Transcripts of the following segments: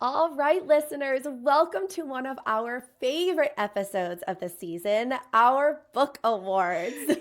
All right, listeners, welcome to one of our favorite episodes of the season, our book awards. Yay!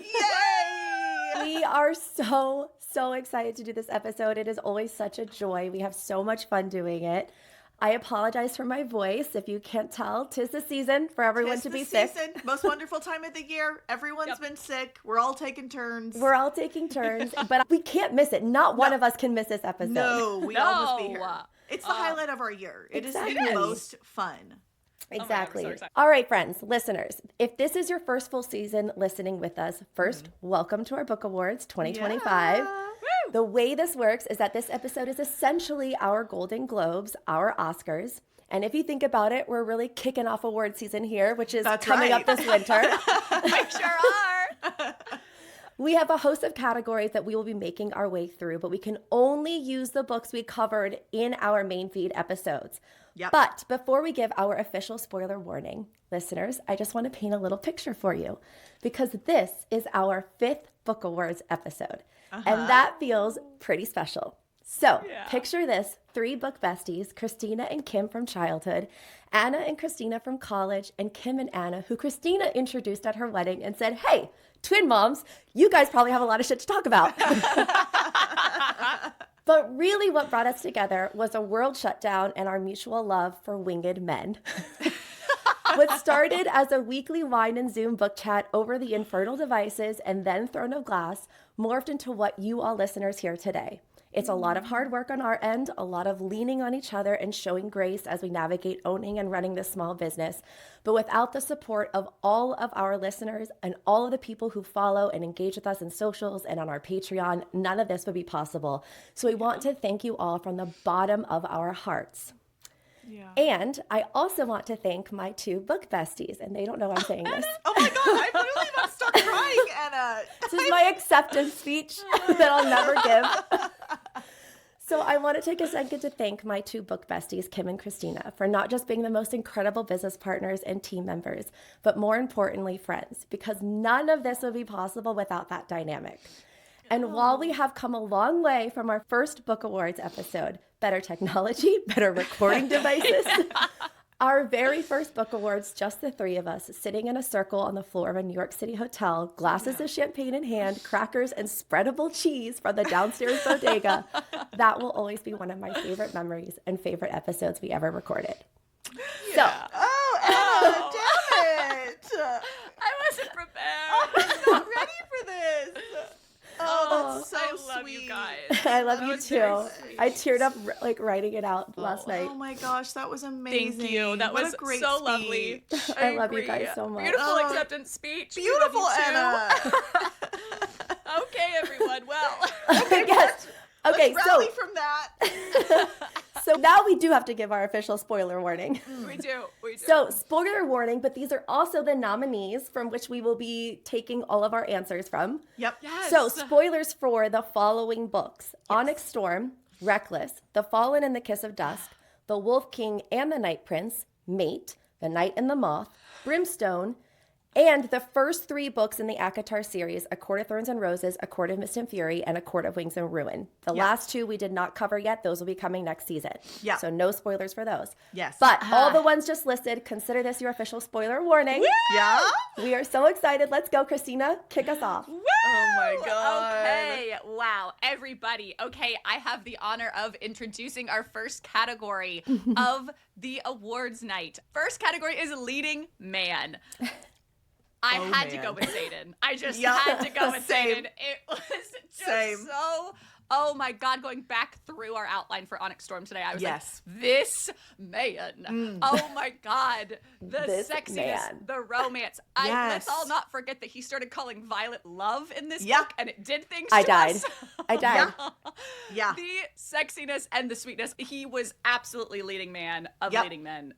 We are so excited to do this episode. It is always such a joy. We have so much fun doing it. I apologize for my voice. If you can't tell, 'tis the season for everyone to be sick. Most wonderful time of the year. Everyone's been sick. We're all taking turns. But we can't miss it. Not one of us can miss this episode. No, we all must be here. It's the highlight of our year. It is the most fun. Exactly. Oh my God, All right, friends, listeners, if this is your first full season listening with us, first, welcome to our Book Awards 2025. Yeah. The way this works is that this episode is essentially our Golden Globes, our Oscars. And if you think about it, we're really kicking off award season here, which is coming up this winter. We sure are. We have a host of categories that we will be making our way through, but we can only use the books we covered in our main feed episodes. Yep. But before we give our official spoiler warning, listeners, I just want to paint a little picture for you because this is our 5th Book Awards episode, and that feels pretty special. So picture this, 3 book besties, Kristina and Kim from childhood, Anna and Kristina from college, and Kim and Anna, who Kristina introduced at her wedding and said, hey, twin moms, you guys probably have a lot of shit to talk about. But really what brought us together was a world shutdown and our mutual love for winged men. What started as a weekly wine and Zoom book chat over the infernal devices and then Throne of Glass morphed into what you all listeners hear today. It's a lot of hard work on our end, a lot of leaning on each other and showing grace as we navigate owning and running this small business. But without the support of all of our listeners and all of the people who follow and engage with us in socials and on our Patreon, none of this would be possible. So we want to thank you all from the bottom of our hearts. Yeah. And I also want to thank my 2 book besties, and they don't know I'm saying this. Oh my God, I'm literally about to start crying, Anna. This is my acceptance speech that I'll never give. So I want to take a second to thank my 2 book besties, Kim and Kristina, for not just being the most incredible business partners and team members, but more importantly, friends, because none of this would be possible without that dynamic. And while we have come a long way from our first Book Awards episode, better technology, better recording devices, our very first Book Awards, just the 3 of us, sitting in a circle on the floor of a New York City hotel, glasses of champagne in hand, crackers and spreadable cheese from the downstairs bodega, that will always be one of my favorite memories and favorite episodes we ever recorded. Yeah. Anna, damn it. I wasn't prepared. I'm not ready for this. Oh, that's so I love sweet. you guys. I love That you was very too. sweet. I teared up like writing it out last night. Oh my gosh, that was amazing. Thank you. That What was a great so speech. lovely. I love you agree. guys so much. Beautiful Oh, acceptance speech. We Beautiful, love you too. Anna. Okay, everyone. Well, Yes. Okay, Let's rally from that. so now we do have to give our official spoiler warning. we do. So, spoiler warning, but these are also the nominees from which we will be taking all of our answers from. Yep. Yes. So, spoilers for the following books: Onyx Storm, Reckless, The Fallen and the Kiss of Dusk, The Wolf King and the Night Prince, Mate, The Knight and the Moth, Brimstone, and the first 3 books in the ACOTAR series, A Court of Thorns and Roses, A Court of Mist and Fury, and A Court of Wings and Ruin. The last 2 we did not cover yet. Those will be coming next season. Yeah. So no spoilers for those. Yes. But all the ones just listed, consider this your official spoiler warning. Yeah. We are so excited. Let's go, Kristina. Kick us off. Oh my God. Okay, wow, everybody. Okay, I have the honor of introducing our first category of the awards night. First category is leading man. I had to go with Zayden. I just had to go with Zayden. It was just so, oh my God, going back through our outline for Onyx Storm today, I was like, this man. Oh my God. The This sexiness, man. the romance. Let's all not forget that he started calling Violet love in this book, and it did things to us. I died. Yeah. The sexiness and the sweetness. He was absolutely leading man of leading men.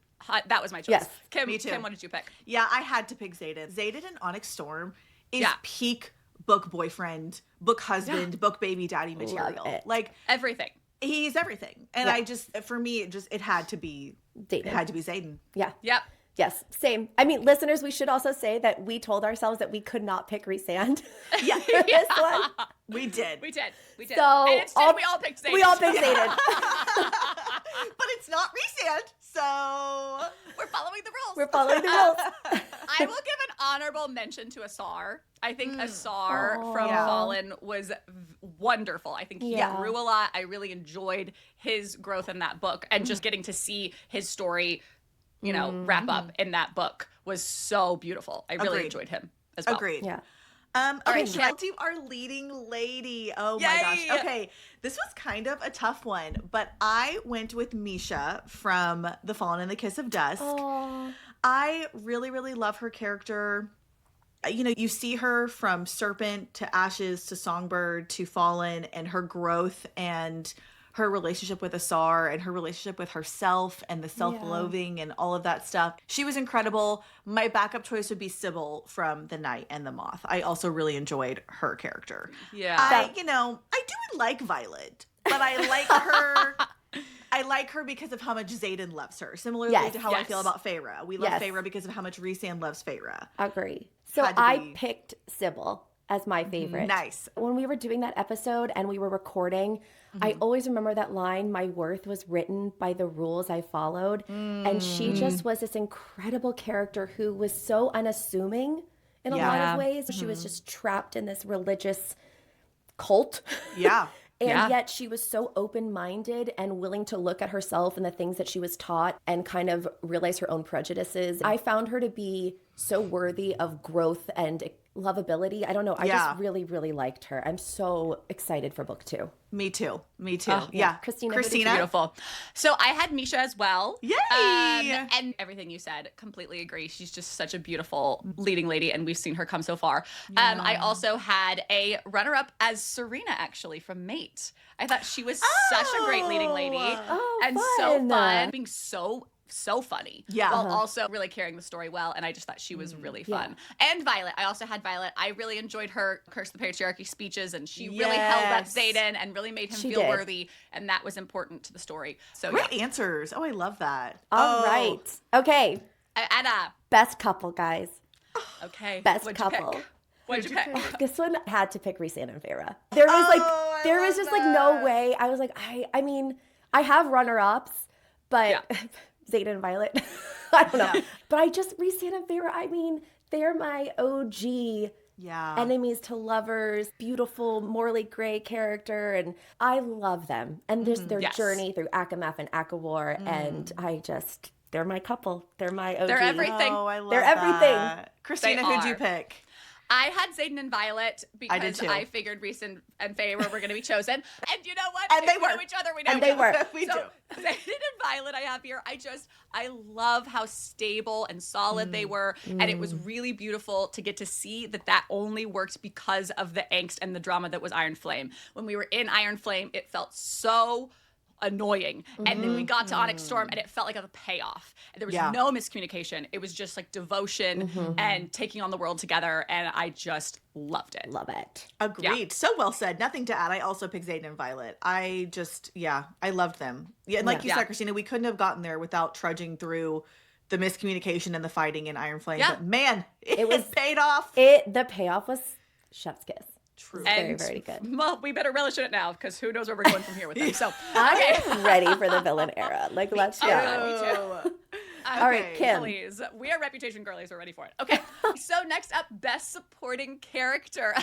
That was my choice. Yes. Kim, Me too. Kim, what did you pick? Yeah, I had to pick Zayden. Zayden in Onyx Storm is peak book boyfriend, book husband, book baby daddy material. Love it. Like Everything. he's everything. And I just, for me, it had to be Zayden. It had to be Zayden. Yeah. Yep. Yes, same. I mean, listeners, we should also say that we told ourselves that we could not pick Rhysand. Yeah. for this one. We did. We did. So and instead, we all picked Zayden. We all picked Zayden. But it's not Rhysand, so we're following the rules. We're following the rules. I will give an honorable mention to Asar. I think Asar from Fallen was wonderful. I think he grew a lot. I really enjoyed his growth in that book, and just getting to see his story, you know, wrap up in that book was so beautiful. I really enjoyed him as well. Agreed. Yeah. Okay, so I'll do our leading lady. Oh my gosh. Okay, this was kind of a tough one, but I went with Misha from The Fallen and the Kiss of Dusk. Aww. I really, really love her character. You know, you see her from Serpent to Ashes to Songbird to Fallen, and her growth and her relationship with Asar and her relationship with herself and the self-loathing and all of that stuff. She was incredible. My backup choice would be Sybil from The Night and the Moth. I also really enjoyed her character. Yeah. I do like Violet, but I like her. I like her because of how much Xaden loves her. Similarly to how I feel about Feyre. We love Feyre because of how much Rhysand loves Feyre. Agree. So I picked Sybil as my favorite. Nice. When we were doing that episode and we were recording, I always remember that line, my worth was written by the rules I followed. And she just was this incredible character who was so unassuming in a lot of ways. She was just trapped in this religious cult. Yeah. And yet she was so open-minded and willing to look at herself and the things that she was taught and kind of realize her own prejudices. I found her to be so worthy of growth and lovability. I don't know. I just really, really liked her. I'm so excited for book 2. Me too. Oh, yeah. Christina. Beautiful. So I had Misha as well. Yay! And everything you said, completely agree. She's just such a beautiful leading lady, and we've seen her come so far. Yeah. I also had a runner-up as Serena, actually, from Mate. I thought she was such a great leading lady. And so fun. Being so funny. Yeah. While also really carrying the story well. And I just thought she was really fun. Yeah. And Violet. I also had Violet. I really enjoyed her Curse the Patriarchy speeches, and she really held up Xaden and really made him feel worthy. And that was important to the story. So great answers. Oh, I love that. All right. Okay. Anna. Best couple, guys. Okay. Best couple. What'd you pick? This one had to pick Rhysand and Feyre. There was just no way. I was like, I mean, I have runner-ups, but Xaden and Violet, I don't know. But Rhysand and Feyre, I mean, they're my OG enemies to lovers, beautiful, morally gray character, and I love them. And there's their journey through ACOMAF and ACOWAR, and they're my couple. They're my OG. They're everything. Oh, I love They're everything. Kristina, who'd you pick? I had Xaden and Violet because I figured Rhys and Feyre were going to be chosen. And you know what? And they were. We know each other. We know and they were. We do. Xaden and Violet I have here. I love how stable and solid they were. And it was really beautiful to get to see that only worked because of the angst and the drama that was Iron Flame. When we were in Iron Flame, it felt so annoying. And then we got to Onyx Storm and it felt like a payoff. And there was no miscommunication. It was just like devotion and taking on the world together. And I just loved it. Love it. Agreed. Yeah. So well said. Nothing to add. I also picked Xaden and Violet. I loved them. Yeah, and like you said, Kristina, we couldn't have gotten there without trudging through the miscommunication and the fighting in Iron Flame. Yeah. But man, it was paid off. The payoff was chef's kiss. True. Very, very good. Well, we better relish in it now because who knows where we're going from here with them. So I'm ready for the villain era. Like, let's go. Me too. All right, Kim. Please. We are Reputation girlies. We're ready for it. Okay. So next up, Best Supporting Character.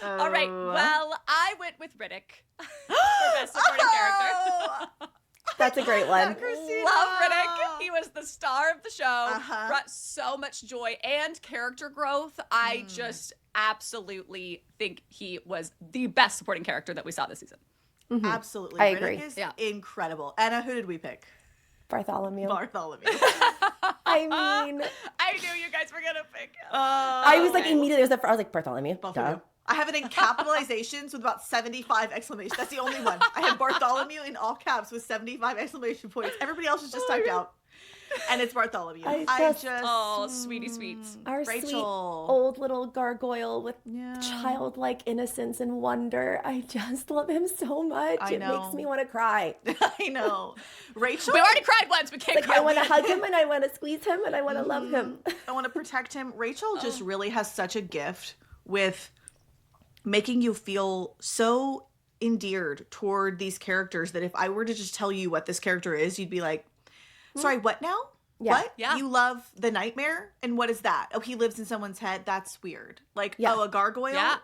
All right. Well, I went with Riddick for Best Supporting Character. That's a great one. Love Riddick. He was the star of the show. Brought so much joy and character growth. I just absolutely think he was the best supporting character that we saw this season. Absolutely. I agree. Riddick is incredible. Anna, who did we pick? Bartholomew. I mean, I knew you guys were gonna pick him. I was like immediately. I was like Bartholomew. Duh. I have it in capitalizations with about 75 exclamations. That's the only one. I have Bartholomew in all caps with 75 exclamation points. Everybody else is just typed out. And it's Bartholomew. Oh, sweetie sweets. Our Rachel. sweet old little gargoyle with childlike innocence and wonder. I just love him so much. It makes me want to cry. I know. Rachel. We already cried once. We can't cry. I want to hug him and I want to squeeze him and I want to love him. I want to protect him. Rachel just really has such a gift with making you feel so endeared toward these characters that if I were to just tell you what this character is, you'd be like, sorry, what now? Yeah. What? Yeah. You love the nightmare? And what is that? Oh, he lives in someone's head? That's weird. Like, Yeah. oh, a gargoyle? Yeah.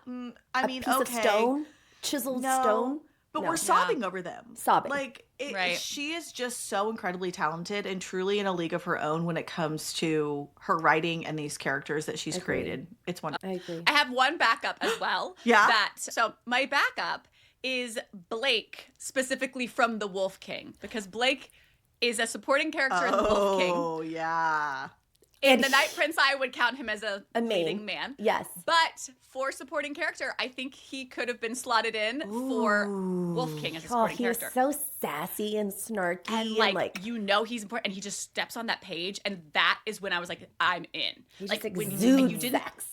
I A mean, piece okay. of stone, chiseled No. stone. But No. we're sobbing over them. Sobbing. Like, Right. she is just so incredibly talented and truly in a league of her own when it comes to her writing and these characters that she's Agreed. created. It's wonderful. I agree. I have one backup as well. Yeah? So my backup is Blake, specifically from the Wolf King, because Blake is a supporting character in the Wolf King. Oh, yeah. In And the Night Prince, I would count him as a A main. leading man. Yes. But for supporting character, I think he could have been slotted in for Wolf King as a Oh, supporting he was character. so sassy and snarky And like, you know he's important, and he just steps on that page, and that is when I was like, I'm in. he Like just when exudes you didn't, sex.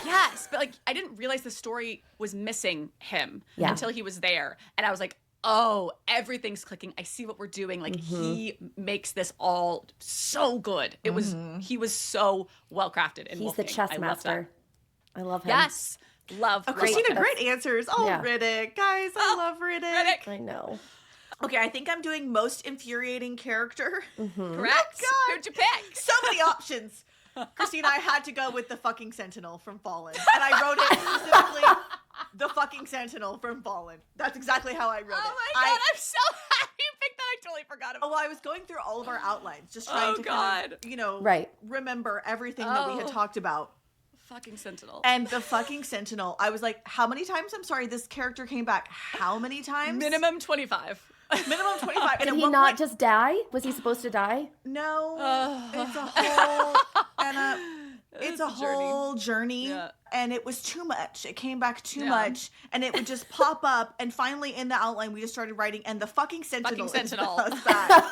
yes, but like I didn't realize the story was missing him Yeah. until he was there, and I was like, oh, everything's clicking. I see what we're doing. Like he makes this all so good. It was he was so well crafted. In He's Wolf the King. chess I love master. I love that. him. Yes, love. Oh, Great. Kristina, great answers. Oh, Yeah. Riddick. Guys, I love Riddick. Riddick. I know. Okay, I think I'm doing most infuriating character. Correct. God. Who'd you pick? So many options. Christina, I had to go with the fucking Sentinel from Fallen. And I wrote it specifically, the fucking Sentinel from Fallen. That's exactly how I wrote Oh it. my god, I'm so happy you picked that. I totally forgot about. Well, I was going through all of our outlines, just trying Oh, to kind of, God. Right. remember everything that we had Oh. talked about. Fucking Sentinel. And the fucking Sentinel, I was like, how many times? I'm sorry, this character came back how many times? Minimum 25. Minimum 25. And Did at he one not point- just die? Was he supposed to die? No. Ugh. It's a whole... and it's a a journey. whole journey. Yeah. And it was too much. It came back too Yeah. much. And it would just pop up. And finally, in the outline, we just started writing. And the fucking Sentinel. Sentinel. Is back.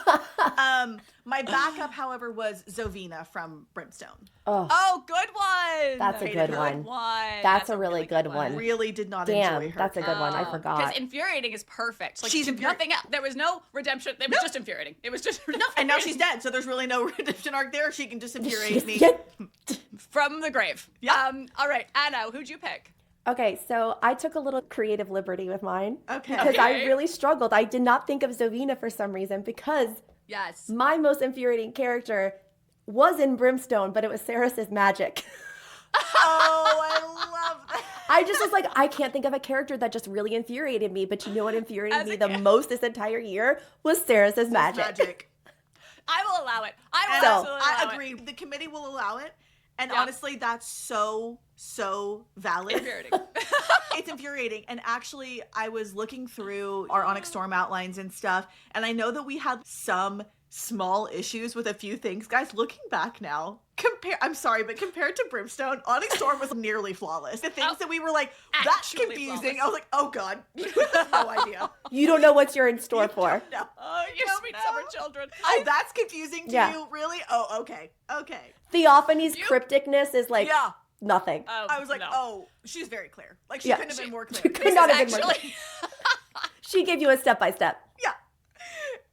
My backup, however, was Zovina from Brimstone. Oh, Oh, good one. That's a good one. That's a really good one. Really did not damn. enjoy her. That's a good one. I Because forgot. infuriating is perfect. Like, She's nothing else. There was no redemption. It was just infuriating. It was just And now she's dead, so there's really no redemption arc there. She can just infuriate me. Yeah. from the grave. Yeah. All right, Anna, who'd you pick? Okay, so I took a little creative liberty with mine. Okay. Because I Okay. really struggled. I did not think of Zovina for some reason because Yes. my most infuriating character was in Brimstone, but it was Ceres's magic. Oh, I love that. I just was like, I can't think of a character that just really infuriated me, but you know what infuriated As me a the most this entire year was Ceres's magic. I will allow it. I will And absolutely allow I agree. The committee will allow it. And Yeah. honestly, that's so valid. it. Infuriating. It's infuriating. And actually, I was looking through our Onyx Storm outlines and stuff, and I know that we had some small issues with a few things. Guys, looking back now, I'm sorry, but compared to Brimstone, Onyx Storm was nearly flawless. The things that we were like, that's Actually confusing. flawless. I was like, oh God, you have no idea. You don't know what you're in store for. No. Oh, you Don't sweet know. summer children. Oh, that's confusing to Yeah. you? Really? Oh, okay. Okay. Theophany's You- crypticness is like Yeah. nothing. Oh, I was like, no. oh, she's very clear. Like, she Yeah. couldn't have been more She clear. could not have been more Actually, She gave you a step-by-step. Yeah.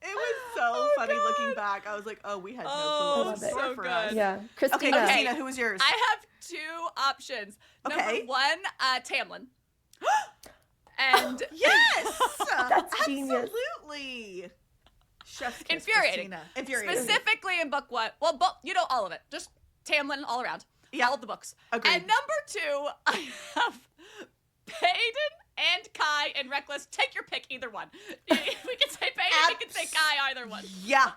It was so funny looking back. I was like, oh, we had no clue Oh, what was in so store for good. us. Yeah. Kristina. Okay, Okay. Kristina, who was yours? I have two options. Okay. Number one, Tamlin. And Yes! That's genius. Absolutely. Chef's kiss, Infuriating. Kristina. Infuriating. specifically in book one, well, you know, all of it. Just Tamlin all around. Yeah. All of the books. Agreed. And number two, I have Payton and Kai and Reckless. Take your pick, either one. We can say Payton, we can say Kai, either one. Yeah.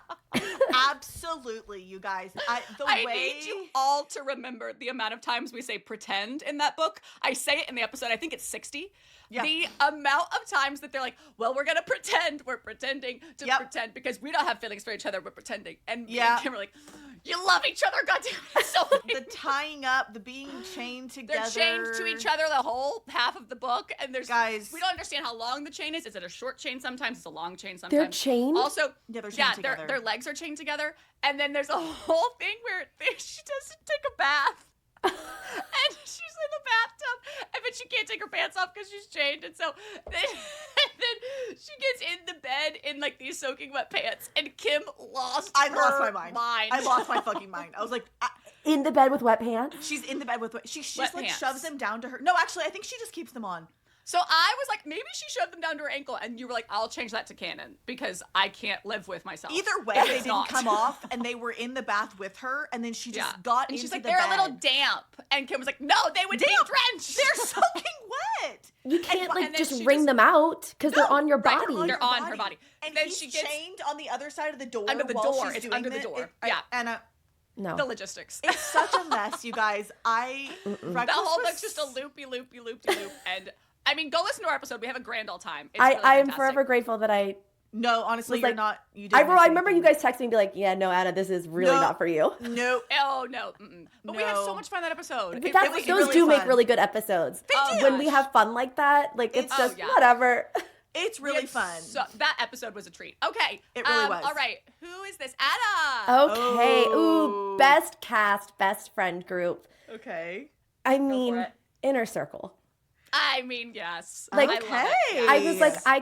Absolutely, you guys. I need you all to remember the amount of times we say pretend in that book. I say it in the episode, I think it's 60. Yeah. The amount of times that they're like, well, we're going to pretend we're pretending to Yep. pretend because we don't have feelings for each other, we're pretending. And me Yeah. and Kim are like, you love each other, goddamn it. So The tying up, the being chained together. they're chained to each other the whole half of the book, and there's Guys. we don't understand how long the chain is. Is it a short chain sometimes? It's a long chain sometimes. They're chained? Also, Yeah, they're chained together. their legs are chained together, and then there's a whole thing where she doesn't take a bath. And she's in the bathtub, but she can't take her pants off because she's chained. And so then she gets in the bed in like these soaking wet pants, and Kim lost I lost her my mind. I lost my fucking mind. I was like, In the bed with wet pants? she's in the bed with she just Wet like pants. shoves them down to her. No, actually, I think she just keeps them on. So I was like, maybe she shoved them down to her ankle, and you were like, I'll change that to canon because I can't live with myself. Either way, they didn't come off, and they were in the bath with her, and then she just got into the bed. And she's like, they're a little damp. And Kim was like, no, they would be drenched. They're soaking wet. You can't just wring them out because they're on your body. They're on her body. And then she gets chained on the other side of the door. Under the door. It's under the door. Yeah. Anna. No. The logistics. It's such a mess, you guys. The whole book's just a loopy loop. And I mean, go listen to our episode. We have a grand old time. It's really I am forever grateful that I. No, honestly, you're not. You I remember you guys texting me and be like, yeah, no, Anna, this is really not for you. Nope. Oh, no. But we had so much fun that episode. But those do make really good episodes. They do. When we have fun like that, like it's just whatever. It's really fun. So that episode was a treat. Okay. It really was. All right. Who is this? Anna. Okay. Ooh, best cast, best friend group. Okay. I mean, Inner Circle. I mean, yes. Like, I was like, I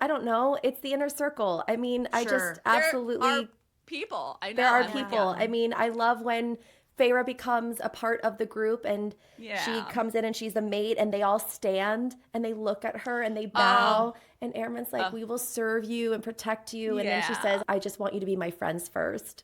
don't know. It's the Inner Circle. I mean, I just absolutely. There are people. I know. There are people. I mean, I love when Feyre becomes a part of the group and she comes in and she's the maid and they all stand and they look at her and they bow and Airman's like, we will serve you and protect you. And then she says, I just want you to be my friends first.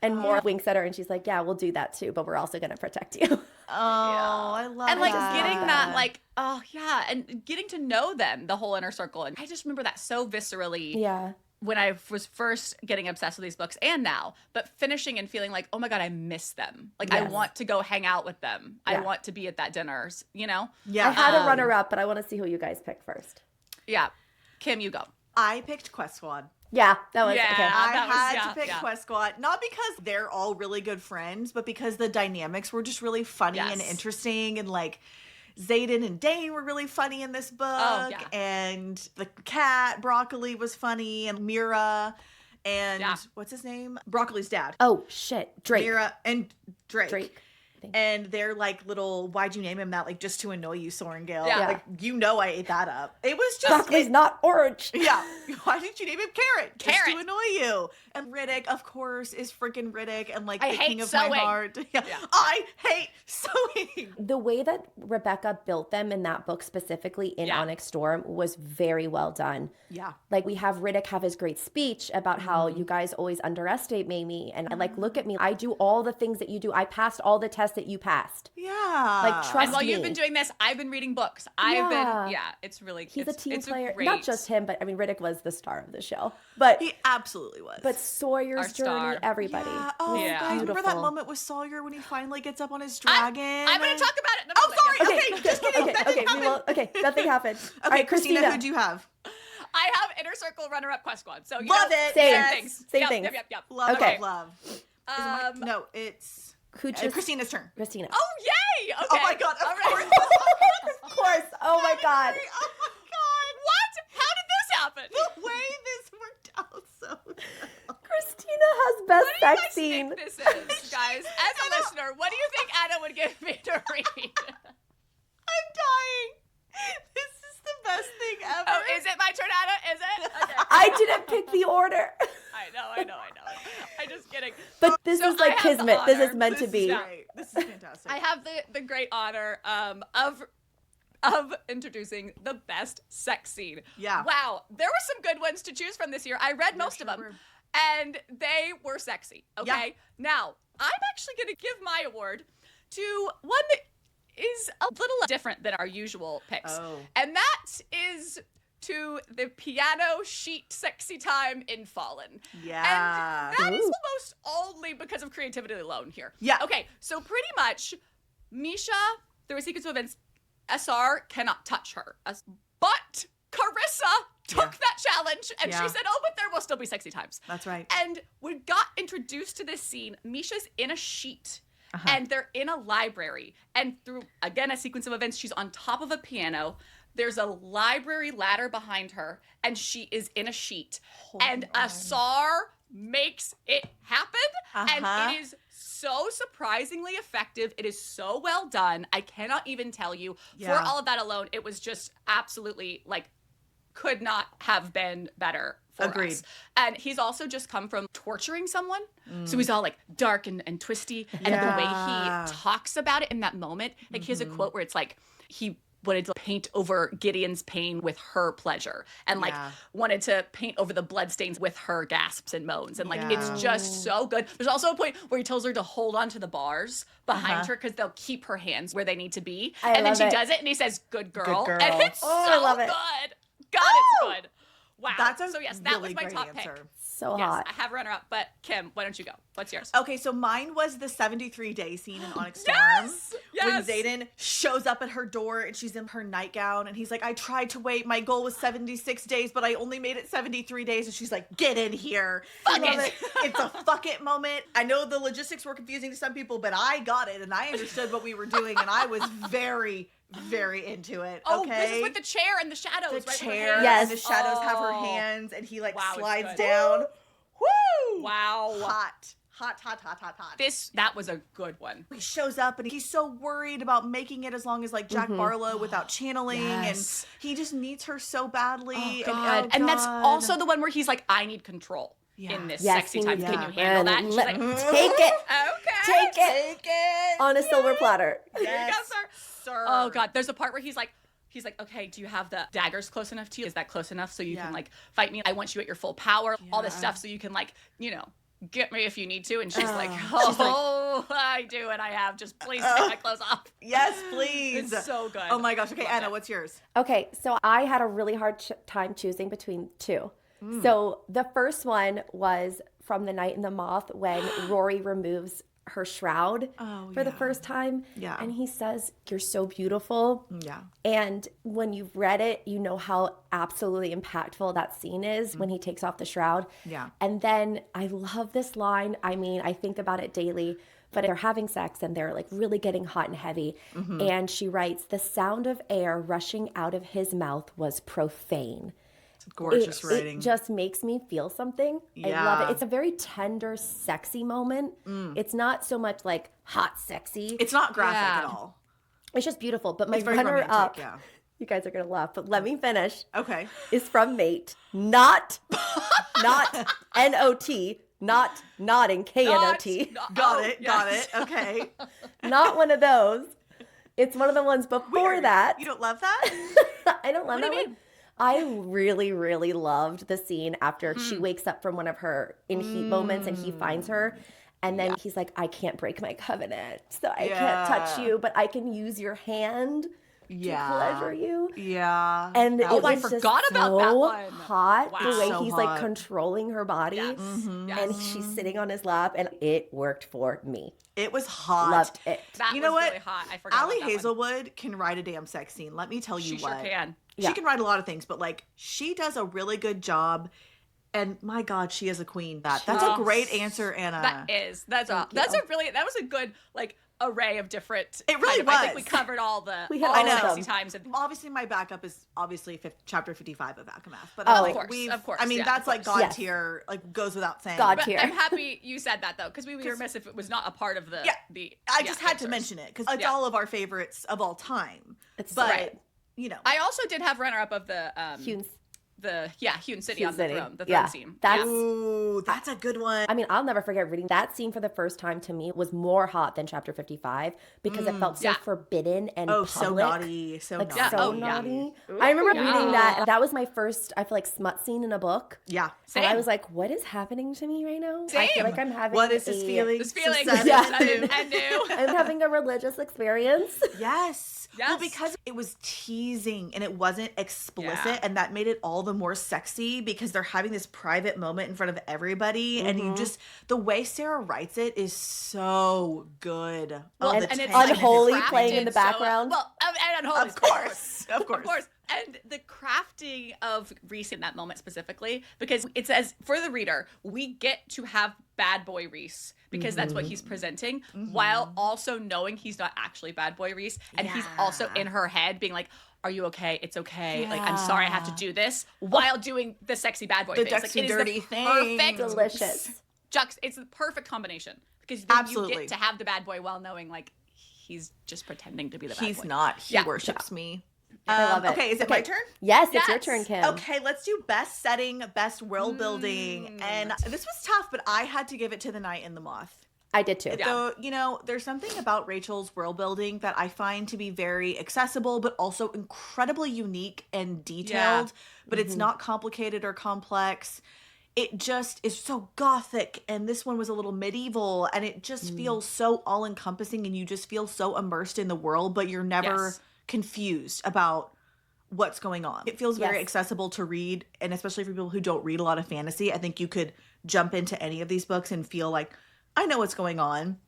And Moore winks at her and she's like, yeah, we'll do that too, but we're also going to protect you. I love and like that. getting that, like, and getting to know them, the whole Inner Circle. And I just remember that so viscerally. Yeah. When I was first getting obsessed with these books and now, but finishing and feeling like, oh my God, I miss them. Like, I want to go hang out with them. I want to be at that dinners, you know? Yeah. I had a runner up, but I want to see who you guys pick first. Yeah. Kim, you go. I picked Quest Squad. Yeah, that was okay. I had to pick Quest Squad, not because they're all really good friends, but because the dynamics were just really funny and interesting, and like Xaden and Dane were really funny in this book, and the cat Broccoli was funny, and Mira, and what's his name? Broccoli's dad. Oh shit, Drake. Mira and Drake. And they're like little, why'd you name him that? Like, just to annoy you, Sorengale. Yeah. Like, you know I ate that up. It was just... Broccoli's not orange. Yeah. Why didn't you name him Carrot? Just Carrot. to annoy you. And Riddick, of course, is freaking Riddick. And like, I the hate king of sewing. my heart. Yeah. I hate sewing. The way that Rebecca built them in that book specifically in Onyx Storm was very well done. Yeah. Like, we have Riddick have his great speech about how you guys always underestimate me. And like, look at me. I do all the things that you do. I passed all the tests that you passed. Yeah. Like, trust And while me. you've been doing this, I've been reading books. It's really He's a team player. Great... Not just him, but I mean, Riddick was the star of the show. But he absolutely was. But Sawyer's journey, everybody. Yeah. Oh, guys, remember that moment with Sawyer when he finally gets up on his dragon? I'm going to talk about it in a moment. Sorry. Okay, just kidding. Nothing happened. Okay, All right, Kristina, who'd you have? I have Inner Circle runner-up Quest Squad. So love it. Same things. Yep. Love. No, it's Kristina's turn. Kristina. Oh, yay! Okay. Oh my God, of course. Of course. Oh my God. Oh my God. What? How did this happen? The way this worked out so well. Kristina has best What do you sex guys scene. think this is, guys? As a listener, what do you think Anna would give me to read? I'm dying. This is the best thing ever. Oh, is it my turn, Anna? Is it? Okay. I didn't pick the order. I know. I'm just kidding. But this is like kismet. This is meant to be. This is fantastic. I have the great honor of introducing the best sex scene. Yeah. Wow. There were some good ones to choose from this year. I read most of them. And they were sexy. Okay. Yeah. Now, I'm actually going to give my award to one that is a little different than our usual picks. Oh. And that is to the piano sheet sexy time in Fallen. Yeah. And that is almost only because of creativity alone here. Yeah. Okay, so pretty much, Misha, through a sequence of events, SR cannot touch her. But Carissa took that challenge and she said, oh, but there will still be sexy times. That's right. And we got introduced to this scene. Misha's in a sheet. And they're in a library. And through, again, a sequence of events, she's on top of a piano. There's a library ladder behind her, and she is in a sheet. And Asar makes it happen. And it is so surprisingly effective. It is so well done. I cannot even tell you. For all of that alone, it was just absolutely, like, could not have been better for us. And he's also just come from torturing someone. So he's all like dark and twisty. And the way he talks about it in that moment, like he has a quote where it's like, he wanted to paint over Gideon's pain with her pleasure, and like wanted to paint over the bloodstains with her gasps and moans, and like it's just so good. There's also a point where he tells her to hold on to the bars behind her because they'll keep her hands where they need to be, and then she does it, and he says, "Good girl," and it's I love it. good. God, it's good. Wow. That's a so yes, really that was my great top answer. pick. So Yes, hot. I have runner up, but Kim, why don't you go? What's yours? Okay, so mine was the 73-day scene in Onyx Storm. When Xaden shows up at her door and she's in her nightgown and he's like, I tried to wait. My goal was 76 days, but I only made it 73 days. And she's like, get in here. Fuck it. It's a fuck it moment. I know the logistics were confusing to some people, but I got it and I understood what we were doing. And I was very, very into it. Oh, okay? this is with the chair and the shadows, The right? chair Yes. and the shadows have her Oh. hands and he like Wow, it's slides good. down. Woo! Wow. Hot. That was a good one. He shows up and he's so worried about making it as long as like Jack Barlow without channeling, Yes. and he just needs her so badly. Oh, God. And that's also the one where he's like, I need control in this sexy time. Can you handle that? And she's like, Take it. okay. Take it. On a silver platter. Yes, sir. Oh God, there's a part where he's like, okay, do you have the daggers close enough to you? Is that close enough so you can like fight me? I want you at your full power. All this stuff so you can like, get me if you need to. And she's like, I do, and I have. Just please take my clothes off. Yes, please. It's so good. Oh my gosh. Okay, Anna, what's yours? Okay, so I had a really hard time choosing between two. So the first one was from The Night in the Moth when Rory removes her shroud for the first time. Yeah. And he says, you're so beautiful. Yeah. And when you've read it, you know how absolutely impactful that scene is when he takes off the shroud. Yeah. And then I love this line. I mean, I think about it daily, but they're having sex and they're like really getting hot and heavy. And she writes, the sound of air rushing out of his mouth was profane. Gorgeous writing. It just makes me feel something. I love it. It's a very tender, sexy moment. It's not so much like hot sexy. It's not graphic at all. It's just beautiful. But my It's very runner up, romantic, you guys are going to laugh, but let me finish, Okay. is from Mate. Not N-O-T, not nodding, K-N-O-T. Got it. Okay. Not one of those. It's one of the ones before that. You don't love that? I don't love that one. I really, really loved the scene after she wakes up from one of her in heat moments and he finds her. And then he's like, I can't break my covenant, so I can't touch you, but I can use your hand to pleasure you. Yeah. And it was I just forgot about so that one. hot Wow. the way So he's hot. like controlling her body. Yes. And she's sitting on his lap, and it worked for me. It was hot. Loved it. That You know was what? really hot. I forgot Allie about that one. Hazelwood can write a damn sex scene. Let me tell you She what. sure can. She can write a lot of things, but like she does a really good job. And my God, she is a queen. That's a great answer, Anna. That was a good like array of different. It really I think was. we covered all the We had all all the of sexy them. times. And, Obviously, my backup is obviously chapter 55 of ACOMAF. But Oh, like, of course, I mean, yeah, that's of like course. God Yes. tier, like goes without saying. God but tier. I'm happy you said that though, because we would be remiss if it was not a part of the. I just had to answers. mention it because it's all of our favorites of all time. It's but right. you know, I also did have runner up of the Hume. Hewn City Hewn on City. the throne, the Yeah. throne scene. That's- ooh, that's a good one. I mean, I'll never forget reading that scene for the first time. To me, was more hot than chapter 55 because it felt so forbidden and public. so naughty, so Like naughty. so naughty. I remember Yeah. reading that. And that was my first, I feel like, smut scene in a book. Yeah, And I Same. was like, what is happening to me right now? I Same. feel like I'm having what is this feeling? This feeling, So sad Yeah. and new. and new. I'm having a religious experience. Yes. Well, Yes. because it was teasing and it wasn't explicit, Yeah. and that made it all the more sexy because they're having this private moment in front of everybody, and you just the way Sarah writes it is so good. Well, And the it's tension. Unholy crafted playing in the so well. background. And Unholy, Of course. of course. And the crafting of Reese in that moment specifically, because it says for the reader, we get to have bad boy Reese because that's what he's presenting, while also knowing he's not actually bad boy Reese, and he's also in her head being like, "Are you okay? It's okay. Like, I'm sorry I have to do this," while doing the sexy bad boy The face. Like, sexy it is dirty the thing. perfect Delicious. it's the perfect combination because then you Absolutely. get to have the bad boy while knowing like he's just pretending to be the bad boy. He's not. He Yeah. worships me. I love it. Okay, is it my turn? Yes, it's your Yes. turn, Kim. Okay, let's do best setting, best world building. And this was tough, but I had to give it to The Night in the Moth. I did too. So, you know, there's something about Rachel's world building that I find to be very accessible, but also incredibly unique and detailed, but it's not complicated or complex. It just is so gothic, and this one was a little medieval, and it just feels so all-encompassing, and you just feel so immersed in the world, but you're never confused about what's going on. It feels very accessible to read, and especially for people who don't read a lot of fantasy, I think you could jump into any of these books and feel like, I know what's going on.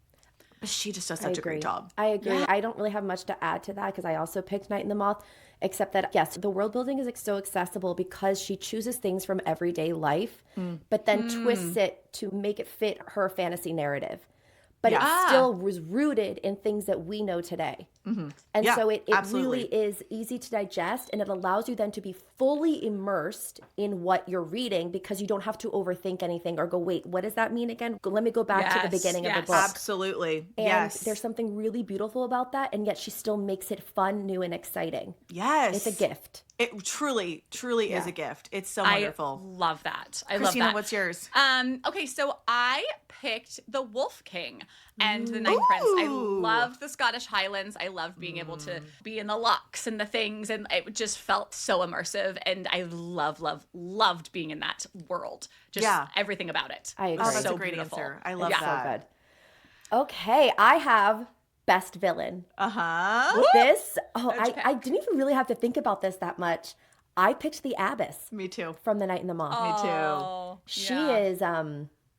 But she just does such a great job. I agree. Yeah. I don't really have much to add to that because I also picked Night in the Moth, except that, yes, the world building is so accessible because she chooses things from everyday life, but then twists it to make it fit her fantasy narrative. But it still was rooted in things that we know today. And so it really is easy to digest, and it allows you then to be fully immersed in what you're reading because you don't have to overthink anything or go, wait, what does that mean again? Let me go back to the beginning of the book. Absolutely. And there's something really beautiful about that, and yet she still makes it fun, new, and exciting. Yes. It's a gift. It truly, truly is a gift. It's so wonderful. I love that. I love that. What's yours? Okay, so I picked the Wolf King and the Night Prince. I love the Scottish Highlands. I love being able to be in the locks and the things, and it just felt so immersive. And I loved being in that world. Just everything about it. I agree. Oh, that's a great answer. I love that. So good. Okay, I have best villain. This, I didn't even really have to think about this that much. I picked the Abbess. Me too. From The Night in the Moth. Me too. She is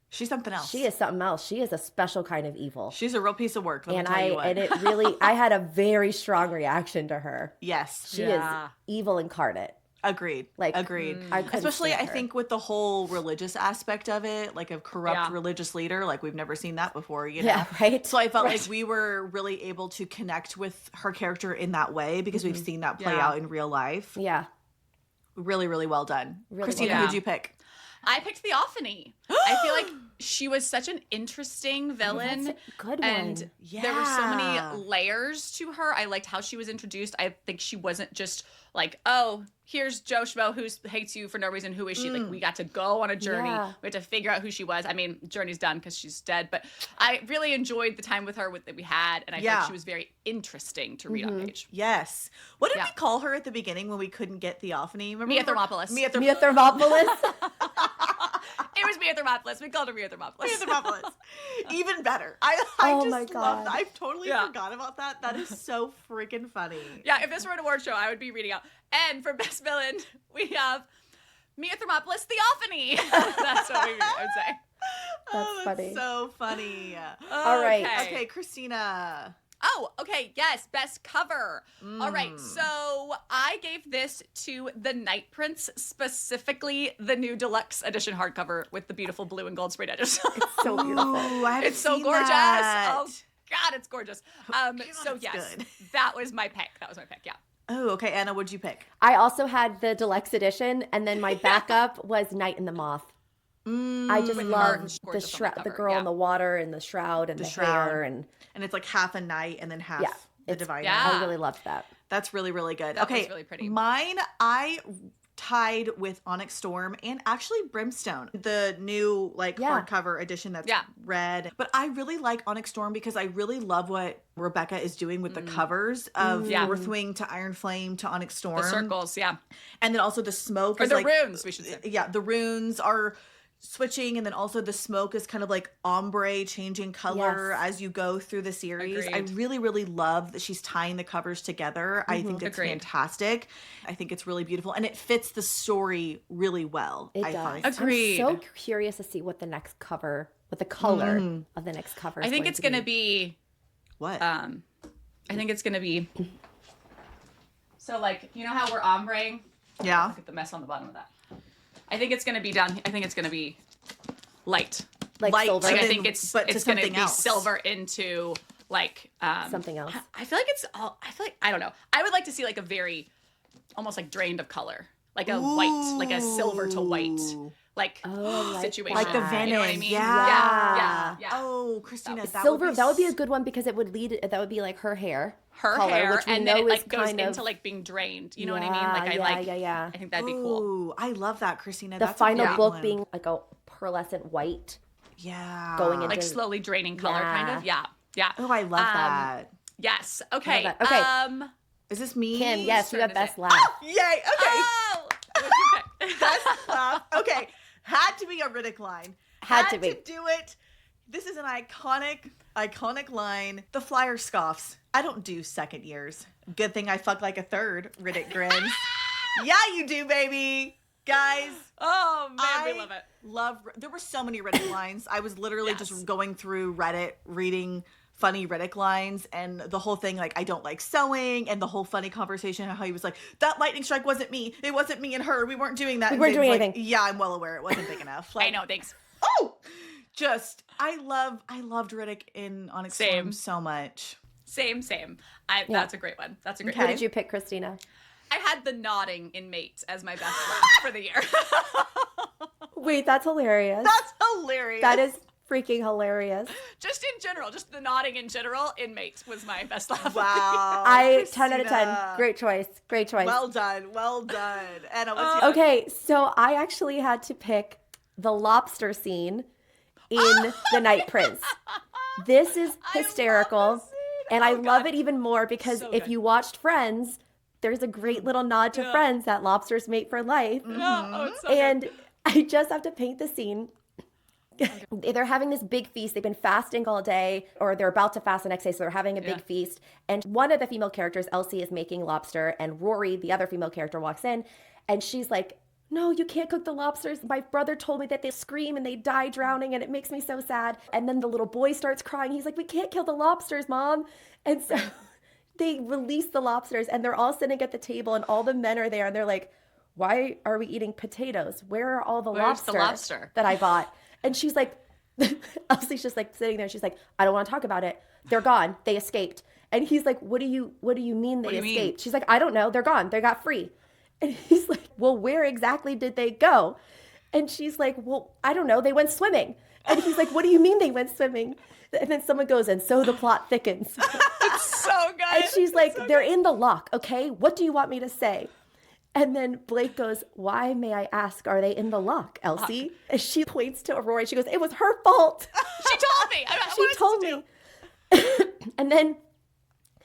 she's something else. She is something else. She is a special kind of evil. She's a real piece of work. Let me tell you what. And it really, I had a very strong reaction to her. Yes. She is evil incarnate. Agreed. Agreed. Especially, I think, with the whole religious aspect of it, like a corrupt religious leader, like we've never seen that before, you know? Yeah, right? So I felt like we were really able to connect with her character in that way because we've seen that play out in real life. Yeah. Really, really well done. Really Kristina, who'd you pick? I picked Theophany. I feel like she was such an interesting villain. That's a good one. And there were so many layers to her. I liked how she was introduced. I think she wasn't just like, oh, here's Joe Schmo who hates you for no reason. Who is she? Like, we got to go on a journey. Yeah. We had to figure out who she was. I mean, journey's done because she's dead. But I really enjoyed the time with her that we had. And I thought she was very interesting to read on page. Yes. What did we call her at the beginning when we couldn't get Theophany? Remember Mia Thermopolis. Mia Thermopolis. It was Mia Thermopolis. We called her Mia Thermopolis. Mia Thermopolis. Even better. I just love that. I totally forgot about that. That is so freaking funny. Yeah, if this were an award show, I would be reading out. And for best villain, we have Mia Thermopolis Theophany. That's what I would say. That's funny. So funny. All right. Okay, Kristina. Oh, okay. Yes, best cover. All right. So I gave this to The Night Prince, specifically the new deluxe edition hardcover with the beautiful blue and gold sprayed edges. It's so beautiful. It's so gorgeous. That. Oh God, it's gorgeous. So yes, that was my pick. Yeah. Oh, okay. Anna, what'd you pick? I also had the deluxe edition, and then my backup was Night in the Moth. I just love the girl in the water and the shroud and the hair and it's like half a night and then half the divine. I really loved that. That's really, really good. That was really pretty. Mine, I tied with Onyx Storm and actually Brimstone, the new hardcover edition that's red. But I really like Onyx Storm because I really love what Rebecca is doing with the covers of Northwing to Iron Flame to Onyx Storm. The circles, and then also the smoke. Or the runes, we should say. Yeah, the runes are switching, and then also the smoke is kind of like ombre changing color as you go through the series. Agreed. I really, really love that she's tying the covers together. I think it's fantastic. I think it's really beautiful, and it fits the story really well. It does. Agreed. I'm so curious to see what the next cover, what the color of the next cover is. I think it's going to be what? I think it's going to be so you know how we're ombreing? Yeah. Look at the mess on the bottom of that. I think it's going to be done. I think it's going to be light. Like silver. I think it's going to be silver into something else. I feel like I don't know. I would like to see a very almost drained of color. Like a white, like a silver to white situation. Like the Venom. You know what I mean? Yeah. Yeah. Oh, Kristina, silver. That would be a good one because it would that would be her hair. Color, which we and know then it is goes kind of into being drained. You know what I mean? I think that'd be cool. I love that, Kristina. The That's final book one. being a pearlescent white. Yeah. going into like slowly draining color, kind of. Yeah. Oh, I love that. Yes. Okay. that. Okay. Is this me? Kim, yes, you turn have is best it? laugh. Yay. Okay. Oh! What'd you pick? Best laugh. Okay. Had to be a Riddick line. Had to be. do it. This is an iconic line. The flyer scoffs. I don't do second years. Good thing I fuck like a third. Riddick grins. Yeah, you do, baby. Guys. Oh man, we love it. There were so many Riddick lines. I was literally Yes. just going through Reddit, reading funny Riddick lines, and the whole thing, like, I don't like sewing, and the whole funny conversation, how he was like, that lightning strike wasn't me. It wasn't me and her. We weren't doing that. We And weren't Zane's doing like, anything. Yeah, I'm well aware it wasn't big enough. Like, I know. Thanks. Oh, I loved Riddick in Onyx Storm Same. so much. Same. That's a great one. That's a great Okay. What one. did you pick, Kristina? I had the nodding in Mates as my best laugh for the year. Wait, that's hilarious. That's hilarious. That is freaking hilarious. Just in general, just the nodding in general in Mates was my best laugh. Wow. 10 out of 10. Christina. Great choice. Great choice. Well done. Anna, what's your Okay, so I actually had to pick the lobster scene in The Night Prince. This is hysterical. And I love it even more because So if good. you watched Friends, there's a great little nod to Friends that lobsters mate for life. Oh, it's so And good. I just have to paint the scene. They're having this big feast. They've been fasting all day, or they're about to fast the next day, so they're having a big feast. And one of the female characters, Elsie, is making lobster, and Rory, the other female character, walks in, and she's like, no, you can't cook the lobsters. My brother told me that they scream and they die drowning, and it makes me so sad. And then the little boy starts crying. He's like, we can't kill the lobsters, Mom. And so they release the lobsters, and they're all sitting at the table, and all the men are there, and they're like, why are we eating potatoes? Where are all the Where's the lobster lobster? that I bought? And she's like, Elsie's just like sitting there. She's like, I don't want to talk about it. They're gone. They escaped. And he's like, what do you mean they do you mean? escaped? She's like, I don't know. They're gone. They got free. And he's like, well, where exactly did they go? And she's like, well, I don't know. They went swimming. And he's like, what do you mean they went swimming? And then someone goes, and so the plot thickens. It's so good. And she's like, they're in the lock, okay? What do you want me to say? And then Blake goes, why, may I ask, are they in the lock, Elsie? And she points to Aurora. She goes, it was her fault. She told me. She told me. And then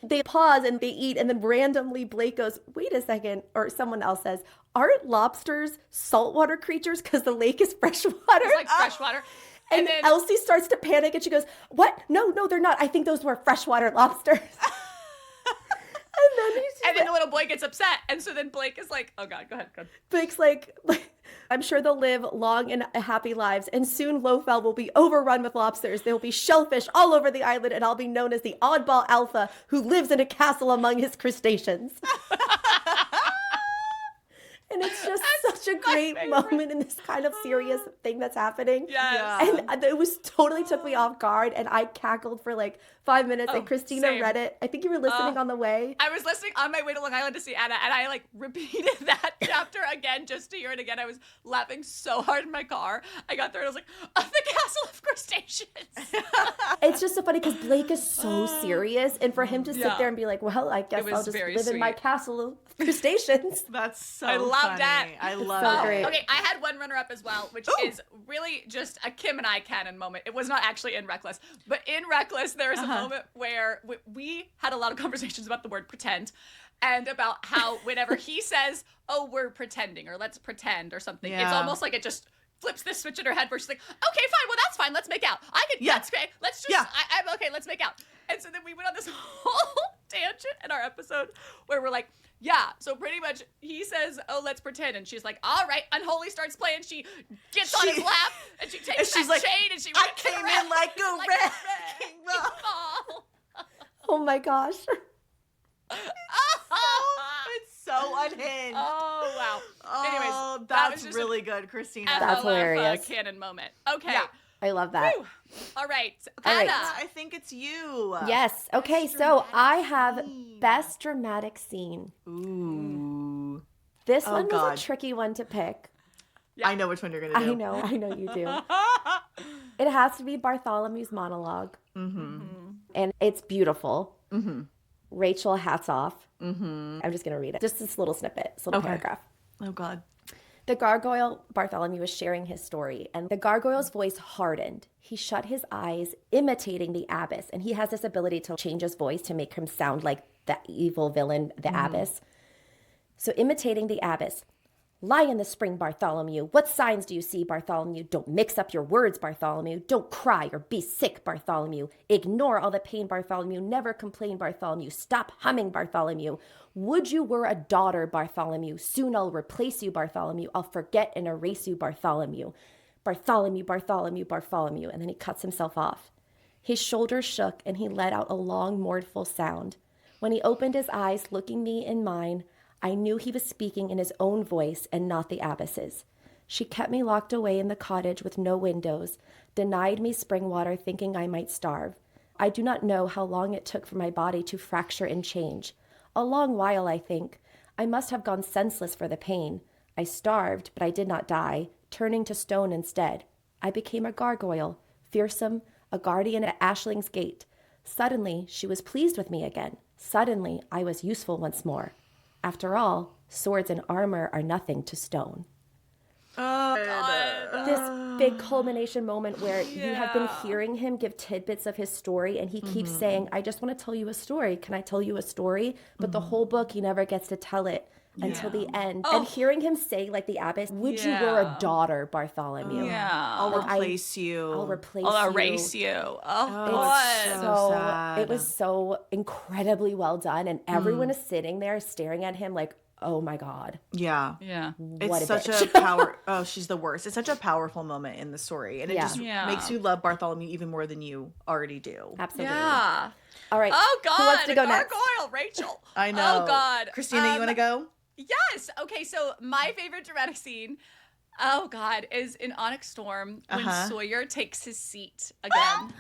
they pause and they eat. And then randomly Blake goes, wait a second. Or someone else says, aren't lobsters saltwater creatures because the lake is freshwater? It's like freshwater. And then Elsie starts to panic and she goes, what? No, they're not. I think those were freshwater lobsters. And then the little boy gets upset. And so then Blake is like, oh God, go ahead. Blake's like, I'm sure they'll live long and happy lives, and soon Lowfell will be overrun with lobsters. There will be shellfish all over the island, and I'll be known as the oddball alpha who lives in a castle among his crustaceans. And it's just such a great moment in this kind of serious thing that's happening. Yes. And it was totally took me off guard, and I cackled for like 5 minutes, and Kristina same. read it. I think you were listening on the way. I was listening on my way to Long Island to see Anna, and I like repeated that chapter again just to hear it again. I was laughing so hard in my car. I got there and I was like, oh, the castle of crustaceans. It's just so funny because Blake is so serious, and for him to sit there and be like, well, I guess was I'll just very live in my sweet. castle of crustaceans. That's so I loved funny. that. I love So it. great. Okay, I had one runner-up as well, which is really just a Kim and I canon moment. It was not actually in Reckless, but in Reckless, there is a moment where we had a lot of conversations about the word pretend, and about how whenever he says, oh, we're pretending, or let's pretend, or something, it's Yeah. almost like it just flips this switch in her head where she's like, okay, fine, well, that's fine, let's make out. That's great, let's just, I'm okay, let's make out. And so then we went on this whole tangent in our episode where we're like, yeah, so pretty much he says, oh, let's pretend. And she's like, all right. Unholy starts playing. She gets on his lap and she takes she's that like, chain and she I rips it came around in like a wrecking ball. ball. Oh my gosh. It's so unhinged. Oh, wow. Oh, Anyways, that that's was just really good, Christina. That's LOF, hilarious. canon moment. Okay. Yeah. I love that. Whew. All right. All right. Anna. I think it's you. Yes. Okay, so I have best dramatic scene. Ooh. This Oh, one was God. a tricky one to pick. I know which one you're gonna do. I know you do. It has to be Bartholomew's monologue. And it's beautiful. Rachel, hats off. I'm just going to read it. Just this little snippet, this little paragraph. Oh God. The gargoyle, Bartholomew, was sharing his story, and the gargoyle's voice hardened. He shut his eyes, imitating the abbess, and he has this ability to change his voice to make him sound like the evil villain, the abbess. So imitating the abbess. Lie in the spring, Bartholomew. What signs do you see, Bartholomew? Don't mix up your words, Bartholomew. Don't cry or be sick, Bartholomew. Ignore all the pain, Bartholomew. Never complain, Bartholomew. Stop humming, Bartholomew. Would you were a daughter, Bartholomew. Soon I'll replace you, Bartholomew. I'll forget and erase you, Bartholomew. Bartholomew, Bartholomew, Bartholomew. And then he cuts himself off. His shoulders shook and he let out a long, mournful sound. When he opened his eyes, looking me in mine, I knew he was speaking in his own voice and not the abbess's. She kept me locked away in the cottage with no windows, denied me spring water thinking I might starve. I do not know how long it took for my body to fracture and change. A long while, I think. I must have gone senseless for the pain. I starved, but I did not die, turning to stone instead. I became a gargoyle, fearsome, a guardian at Ashling's gate. Suddenly, she was pleased with me again. Suddenly, I was useful once more. After all, swords and armor are nothing to stone. This big culmination moment where you have been hearing him give tidbits of his story, and he keeps saying, I just want to tell you a story. Can I tell you a story? But the whole book, he never gets to tell it until the end. And hearing him say, like the abbess, would you were a daughter, Bartholomew? I'll replace you. I'll replace I'll you. erase you. It was so incredibly well done, and everyone is sitting there staring at him like, oh my God. Yeah. What it's a such bitch. a power. Oh, she's the worst. It's such a powerful moment in the story, and it just Yeah. makes you love Bartholomew even more than you already do. Absolutely. Yeah. All right. Oh God. Who wants to go next? Gargoyle, Rachel. I know. Oh God. Christina, you want to go? Yes. Okay. So my favorite dramatic scene, oh God, is in Onyx Storm when Sawyer takes his seat again.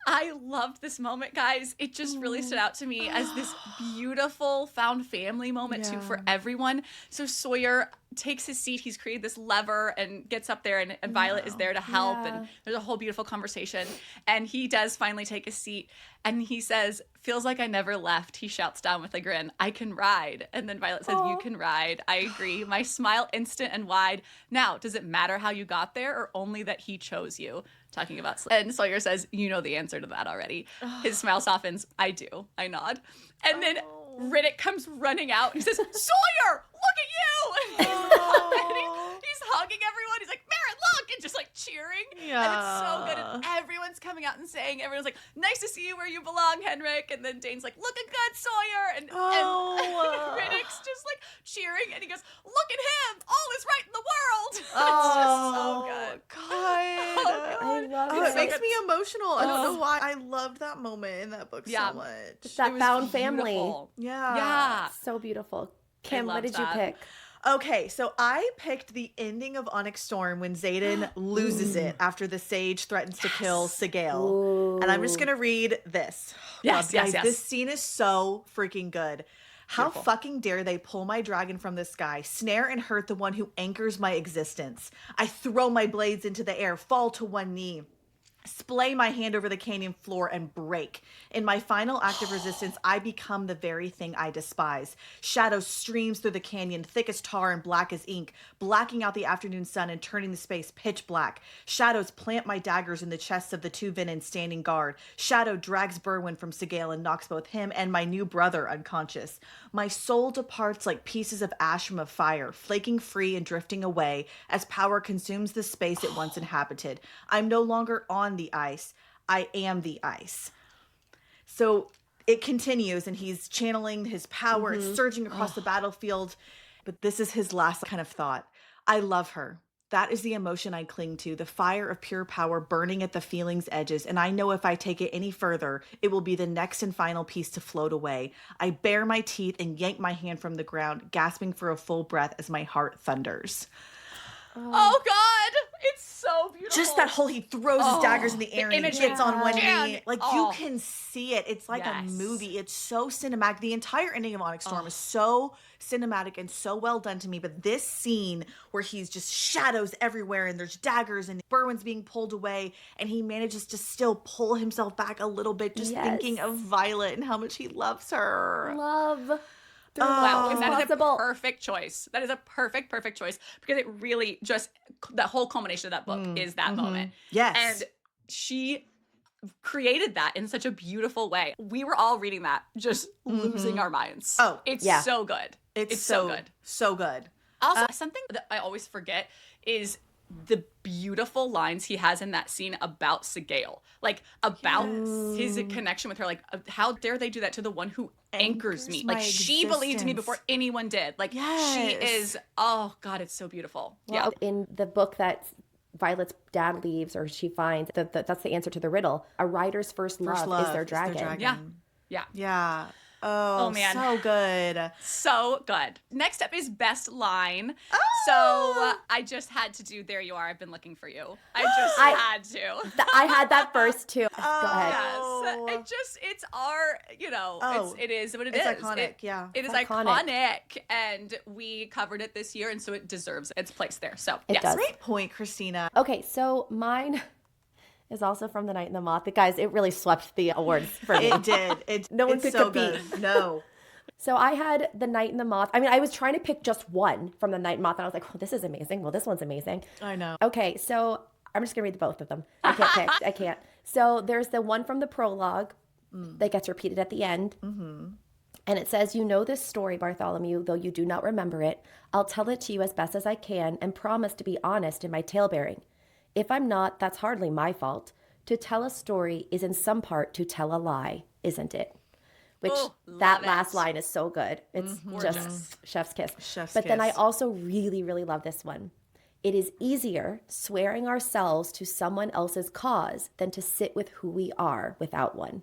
I loved this moment, guys. It just really stood out to me as this beautiful found family moment too for everyone. So Sawyer takes his seat. He's created this lever and gets up there, and Violet is there to help. And there's a whole beautiful conversation. And he does finally take a seat. And he says, feels like I never left. He shouts down with a grin, I can ride. And then Violet says, you can ride. I agree. My smile instant and wide. Now, does it matter how you got there or only that he chose you? Talking about and Sawyer says, you know the answer to that already. His smile softens. I do. I nod. And then Riddick comes running out. He says, Sawyer, look at you! And he's hugging everyone. He's like, Merritt, look! And just like cheering. Yeah. And it's so good. And everyone's coming out and saying, everyone's like, nice to see you where you belong, Henrik. And then Dane's like, looking good, Sawyer. And Riddick's just like cheering. And he goes, look at him! All is right in the world! It's just so good. God. I love It it. makes me emotional. I don't know why. I loved that moment in that book so much. That found family. Beautiful. Yeah. So beautiful. Kim, what loved did you that. pick? Okay, so I picked the ending of Onyx Storm when Xaden loses it after the sage threatens to kill Sigale. And I'm just going to read this. Yes. This scene is so freaking good. How fucking dare they pull my dragon from the sky, snare and hurt the one who anchors my existence. I throw my blades into the air, fall to one knee, splay my hand over the canyon floor and break. In my final act of resistance, I become the very thing I despise. Shadow streams through the canyon, thick as tar and black as ink, blacking out the afternoon sun and turning the space pitch black. Shadows plant my daggers in the chests of the two Venons standing guard. Shadow drags Berwyn from Sigale and knocks both him and my new brother unconscious. My soul departs like pieces of ash from a fire, flaking free and drifting away as power consumes the space it once inhabited. I'm no longer on the ice. I am the ice. So it continues, and he's channeling his power. It's surging across the battlefield. But this is his last kind of thought. I love her. That is the emotion I cling to, the fire of pure power burning at the feeling's edges. And I know if I take it any further, it will be the next and final piece to float away. I bare my teeth and yank my hand from the ground, gasping for a full breath as my heart thunders. Oh God, it's so beautiful. Just that whole, he throws his daggers in the air and he gets on one knee. Like, you can see it. It's like a movie. It's so cinematic. The entire ending of Onyx Storm is so cinematic and so well done to me. But this scene where he's just shadows everywhere and there's daggers and Berwyn's being pulled away and he manages to still pull himself back a little bit, just thinking of Violet and how much he loves her. Love. Wow, and that is a Impossible. perfect choice. That is a perfect choice because it really just, the whole culmination of that book is that moment. Yes. And she created that in such a beautiful way. We were all reading that, just losing our minds. Oh, it's yeah. so good. It's so good. So good. Also, something that I always forget is the beautiful lines he has in that scene about Sigale. Like, about his connection with her. Like, how dare they do that to the one who anchors me? Like, my she believed me existence. before anyone did. Like, she Yes. is, oh God, it's so beautiful. Well, in the book that Violet's dad leaves, or she finds, that's the answer to the riddle. A writer's first love is their dragon. Yeah. Yeah. Oh, man. so good. So good. Next up is best line. Oh! So I just had to do There You Are, I've Been Looking for You. I just had to. I had that first too. Go ahead. Yes. It's our, it is what it is. It's iconic, yeah. It is Iconic. iconic. And we covered it this year, and so it deserves its place there. So, It yes. does. Great point, Kristina. Okay, so mine is also from The Night and the Moth. But guys, it really swept the awards for me. It did. No one it's could so compete. good. No. So I had The Night and the Moth. I mean, I was trying to pick just one from The Night and Moth, and I was like, well, this is amazing. Well, this one's amazing. I know. Okay, so I'm just going to read both of them. I can't pick. I can't. So there's the one from the prologue that gets repeated at the end. And it says, "You know this story, Bartholomew, though you do not remember it. I'll tell it to you as best as I can and promise to be honest in my talebearing. If I'm not, that's hardly my fault. To tell a story is in some part to tell a lie, isn't it?" Which that last line is so good. It's just chef's kiss. But then I also really, really love this one. "It is easier swearing ourselves to someone else's cause than to sit with who we are without one."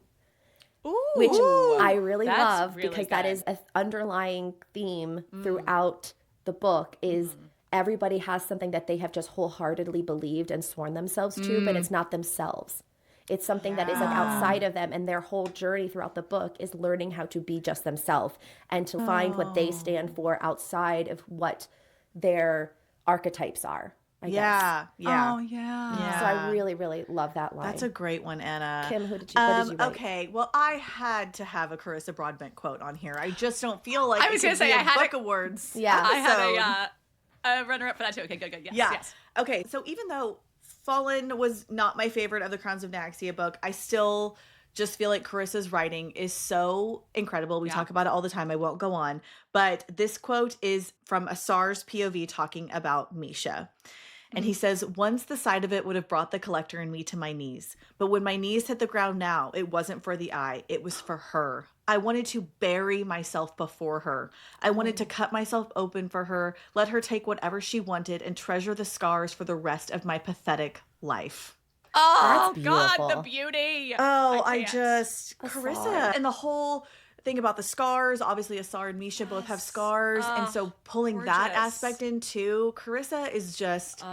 Which I really That's love really because that good. is an underlying theme throughout the book is everybody has something that they have just wholeheartedly believed and sworn themselves to, but it's not themselves. It's something that is like outside of them, and their whole journey throughout the book is learning how to be just themselves and to find what they stand for outside of what their archetypes are, I guess. Yeah. Oh, yeah. Yeah. So I really, really love that line. That's a great one, Anna. Kim, what did you write? Okay, well, I had to have a Carissa Broadbent quote on here. I just don't feel like I was it gonna could say, be I a had book a- awards. Yeah. I episode. had a runner-up for that too. Okay, good. Yes, Yeah. yes. Okay, so even though Fallen was not my favorite of the Crowns of Naxia book, I still just feel like Carissa's writing is so incredible. We talk about it all the time. I won't go on. But this quote is from Asar's POV talking about Misha. And he says, "Once the sight of it would have brought the collector and me to my knees. But when my knees hit the ground now, it wasn't for the eye. It was for her. I wanted to bury myself before her. I wanted to cut myself open for her, let her take whatever she wanted, and treasure the scars for the rest of my pathetic life." Oh, That's God, beautiful. the beauty. Oh, I can't. Carissa. And the whole thing about the scars. Obviously, Asar and Misha both have scars. and so pulling that gorgeous. aspect in too. Carissa is just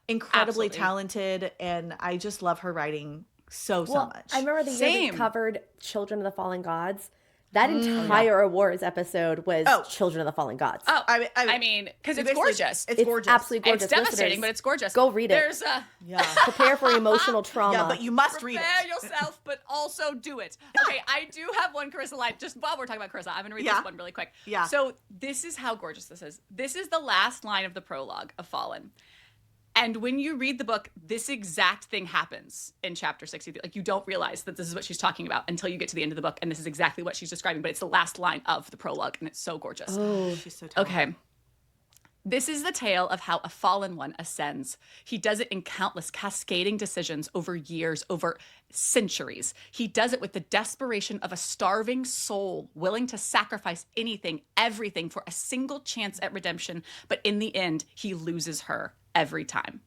incredibly absolutely. talented. And I just love her writing so much. I remember the year Same. we covered Children of the Fallen Gods. That entire awards episode was Children of the Fallen Gods. Oh, I mean, because it's basically- gorgeous. It's gorgeous. absolutely gorgeous. It's devastating, Listeners, but it's gorgeous. go read it. There's a Yeah. Prepare for emotional trauma. Yeah, but you must read prepare it. yourself, but also do it. Okay, I do have one Carissa line. Just while we're talking about Carissa, I'm gonna read Yeah. this one really quick. Yeah. So this is how gorgeous this is. This is the last line of the prologue of Fallen. And when you read the book, this exact thing happens in chapter 60. Like, you don't realize that this is what she's talking about until you get to the end of the book, and this is exactly what she's describing, but it's the last line of the prologue, and it's so gorgeous. She's so talented. Okay. This is the tale of how a fallen one ascends. He does it in countless cascading decisions over years, over centuries. He does it with the desperation of a starving soul willing to sacrifice anything, everything for a single chance at redemption. But in the end, he loses her every time.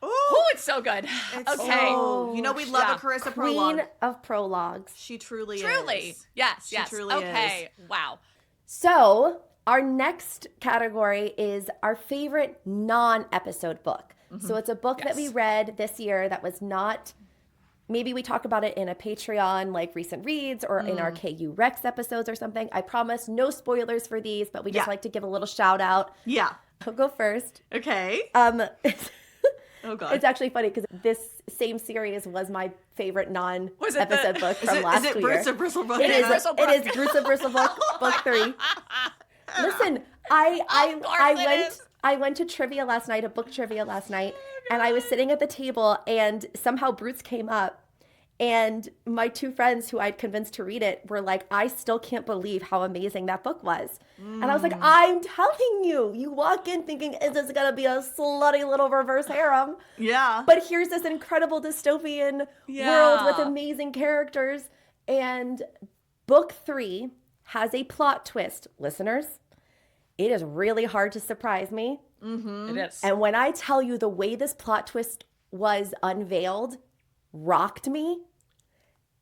Oh, it's so good. Okay. Oh, you know we love a Carissa prologue. Queen of prologues. She truly Truly. is. Yes, She yes. truly Okay. Wow. So our next category is our favorite non-episode book. So it's a book that we Yes. read this year that was not, maybe we talk about it in a Patreon like recent reads or in our KU Rex episodes or something. I promise no spoilers for these, but we just Yeah. like to give a little shout out. Yeah. I'll go first. Okay. Oh God. It's actually funny because this same series was my favorite non-episode book from last year. Is it Bruce of Bristlebrook? It is Bruce of Bristlebrook, book 3. Listen, I went to trivia last night, a book trivia last night, and I was sitting at the table, and somehow Bruce came up, and my 2 friends who I'd convinced to read it were like, I still can't believe how amazing that book was. And I was like, I'm telling you, you walk in thinking, is this going to be a slutty little reverse harem? Yeah. But here's this incredible dystopian world with amazing characters. And book 3 has a plot twist, listeners. It is really hard to surprise me. It is. And when I tell you the way this plot twist was unveiled rocked me.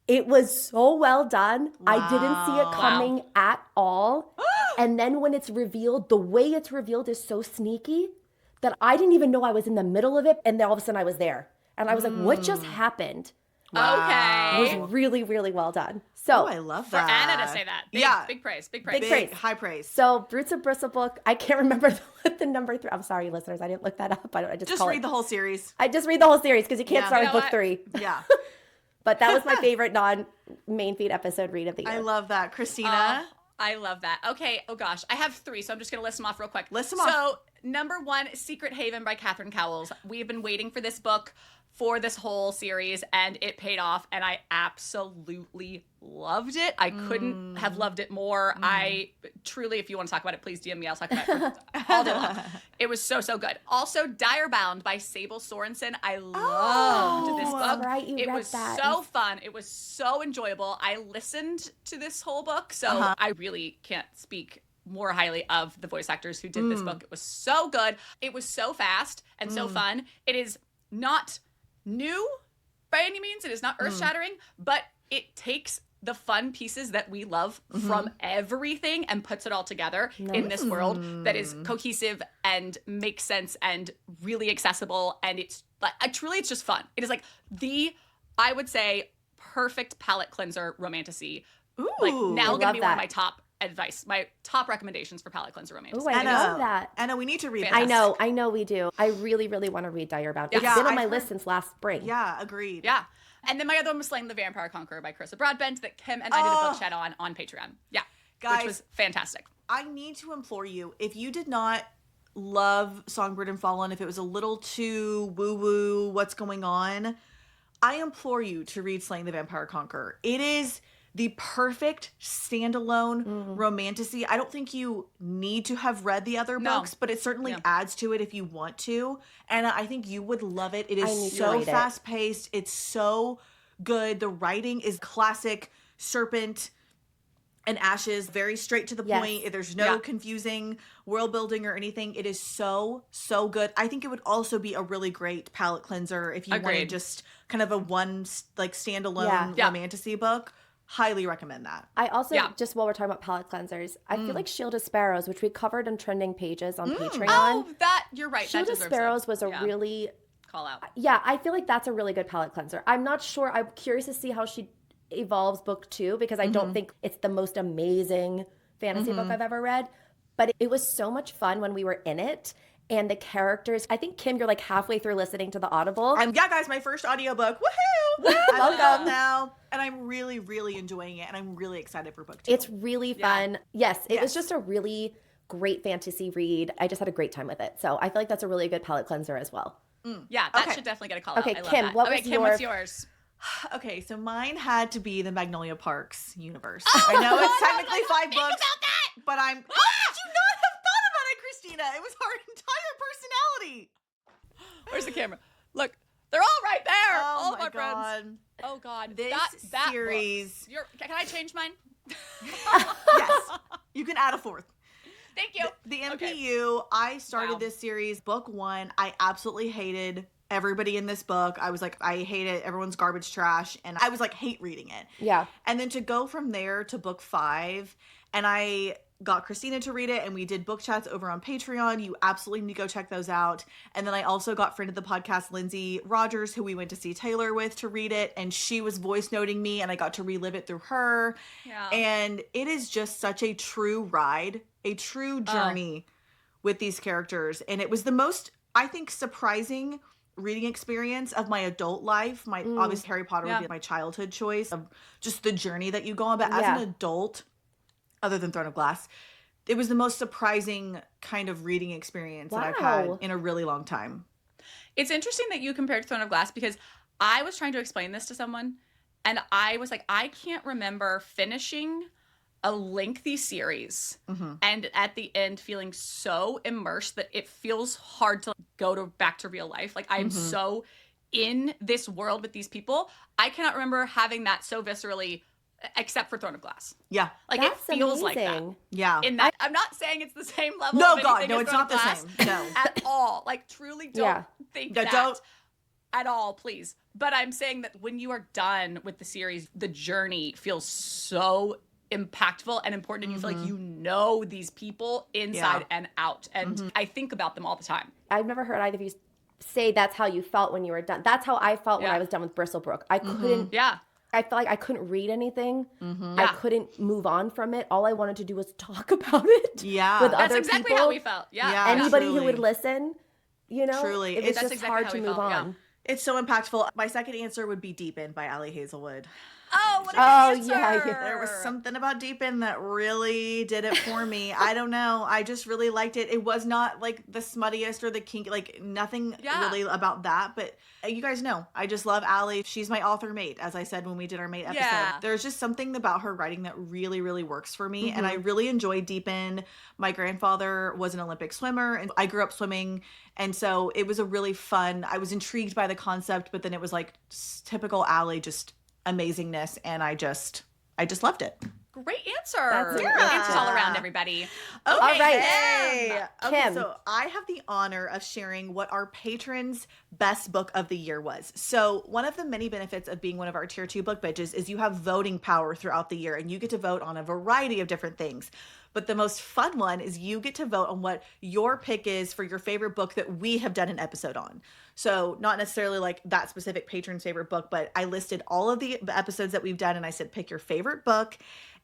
It was so well done. Wow. I didn't see it coming at all. And then when it's revealed, the way it's revealed is so sneaky that I didn't even know I was in the middle of it. And then all of a sudden I was there. And I was like, what just happened? Okay. It was really, really well done. So I love For that. Anna to say that. Big praise. Big praise. Big praise. High praise. So Brutes of Bristlebrook, I can't remember what the number 3. I'm sorry, listeners. I didn't look that up. I just read the whole series. I just read the whole series because you can't start with book 3. Yeah. But that was my favorite non-main feed episode read of the year. I love that. Kristina? I love that. Okay. Oh gosh. I have 3, so I'm just going to list them off real quick. List them off. So number 1, Secret Haven by Catherine Cowles. We've been waiting for this book for this whole series, and it paid off, and I absolutely loved it. I couldn't have loved it more. I truly, if you want to talk about it, please DM me. I'll talk about it for all day long. It was so, so good. Also, Direbound by Sable Sorensen. I loved this book. Right, you it read was that. so fun. It was so enjoyable. I listened to this whole book, so I really can't speak more highly of the voice actors who did this book. It was so good. It was so fast and so fun. It is not new by any means. It is not earth-shattering, but it takes the fun pieces that we love from everything and puts it all together in this world that is cohesive and makes sense and really accessible. And it's like, truly, it's just fun. It is like I would say, perfect palate cleanser romantasy. Ooh, like now I gonna love be that. one of my top advice, my top recommendations for palate cleanser romantasy. Oh, I love that. Anna, we need to read this. I know we do. I really, really want to read Direbound. It's been on my list since last spring. Yeah, agreed. Yeah. And then my other one was Slaying the Vampire Conqueror by Carissa Broadbent that Kim and I did a book chat on Patreon. Yeah. Guys, which was fantastic. I need to implore you, if you did not love Songbird and Fallen, if it was a little too woo-woo, what's going on, I implore you to read Slaying the Vampire Conqueror. It is the perfect standalone romantasy. I don't think you need to have read the other books, but it certainly adds to it if you want to. And I think you would love it. It is so fast-paced. It's so good. The writing is classic Serpent and Ashes, very straight to the point. There's no confusing world building or anything. It is so, so good. I think it would also be a really great palate cleanser if you wanted just kind of a standalone romantasy book. Highly recommend that. I also, just while we're talking about palette cleansers, I feel like Shield of Sparrows, which we covered in trending pages on Patreon. Oh, you're right. Shield of Sparrows was a really... Call out. Yeah, I feel like that's a really good palette cleanser. I'm not sure. I'm curious to see how she evolves book 2 because I don't think it's the most amazing fantasy book I've ever read. But it was so much fun when we were in it. And the characters, I think, Kim, you're like halfway through listening to the Audible. Yeah, guys, my first audiobook. Woohoo! Welcome. Now. And I'm really, really enjoying it. And I'm really excited for book 2. It's really fun. Yes, it was just a really great fantasy read. I just had a great time with it. So I feel like that's a really good palette cleanser as well. Yeah, that should definitely get a call out. I love Kim, that. Kim, what's yours? Okay, so mine had to be the Magnolia Parks universe. I know it's technically 5 books. About that! But how did you not have thought about it, Kristina? It was our entire personality. Where's the camera? Look, they're all right there. Oh all of my our God. friends. Oh God, This that series. Can I change mine? Yes, you can add a 4th. Thank you. The MPU, I started this series, book 1. I absolutely hated everybody in this book. I was like, I hate it. Everyone's garbage trash. And I was like, hate reading it. Yeah. And then to go from there to book 5, and I got Kristina to read it, and we did book chats over on Patreon. You absolutely need to go check those out. And then I also got friend of the podcast, Lindsay Rogers, who we went to see Taylor with, to read it. And she was voice noting me, and I got to relive it through her. Yeah. And it is just such a true ride, a true journey with these characters. And it was the most, I think, surprising reading experience of my adult life. Obviously Harry Potter would be my childhood choice of just the journey that you go on. But as an adult, other than Throne of Glass, it was the most surprising kind of reading experience that I've had in a really long time. It's interesting that you compared Throne of Glass because I was trying to explain this to someone and I was like, I can't remember finishing a lengthy series and at the end feeling so immersed that it feels hard to go back to real life. Like I'm so in this world with these people. I cannot remember having that so viscerally except for Throne of Glass. Yeah. Like That's it feels amazing. like that. Yeah. In that I'm not saying it's the same level No, of God, anything no, as it's Throne not of the Glass same. No. at all. Like truly don't think that. Don't. At all, please. But I'm saying that when you are done with the series, the journey feels so impactful and important, and you feel like you know these people inside and out. And I think about them all the time. I've never heard either of you say that's how you felt when you were done. That's how I felt when I was done with Bristlebrook. I couldn't. Yeah. I felt like I couldn't read anything. I couldn't move on from it. All I wanted to do was talk about it. Yeah. With That's other exactly people. how we felt. Yeah. Anybody truly. who would listen, you know, Truly. it was That's just exactly hard how to we move felt, on. It's so impactful. My second answer would be Deepen by Allie Hazelwood. Oh, what a good yeah, answer. yeah. There was something about Deepen that really did it for me. I don't know. I just really liked it. It was not like the smuttiest or the kinky, like nothing really about that. But you guys know, I just love Allie. She's my author mate, as I said when we did our mate episode. Yeah. There's just something about her writing that really, really works for me. And I really enjoy Deepen. My grandfather was an Olympic swimmer and I grew up swimming. And so it was a really fun, I was intrigued by the concept, but then it was like typical Allie, just amazingness, and I just loved it. Great answer. That's Great answers all around, everybody. Okay, All right. hey. Okay, Kim. so I have the honor of sharing what our patrons' best book of the year was. So one of the many benefits of being one of our tier 2 book bitches is you have voting power throughout the year, and you get to vote on a variety of different things. But the most fun one is you get to vote on what your pick is for your favorite book that we have done an episode on. So not necessarily like that specific patron's favorite book, but I listed all of the episodes that we've done and I said, pick your favorite book.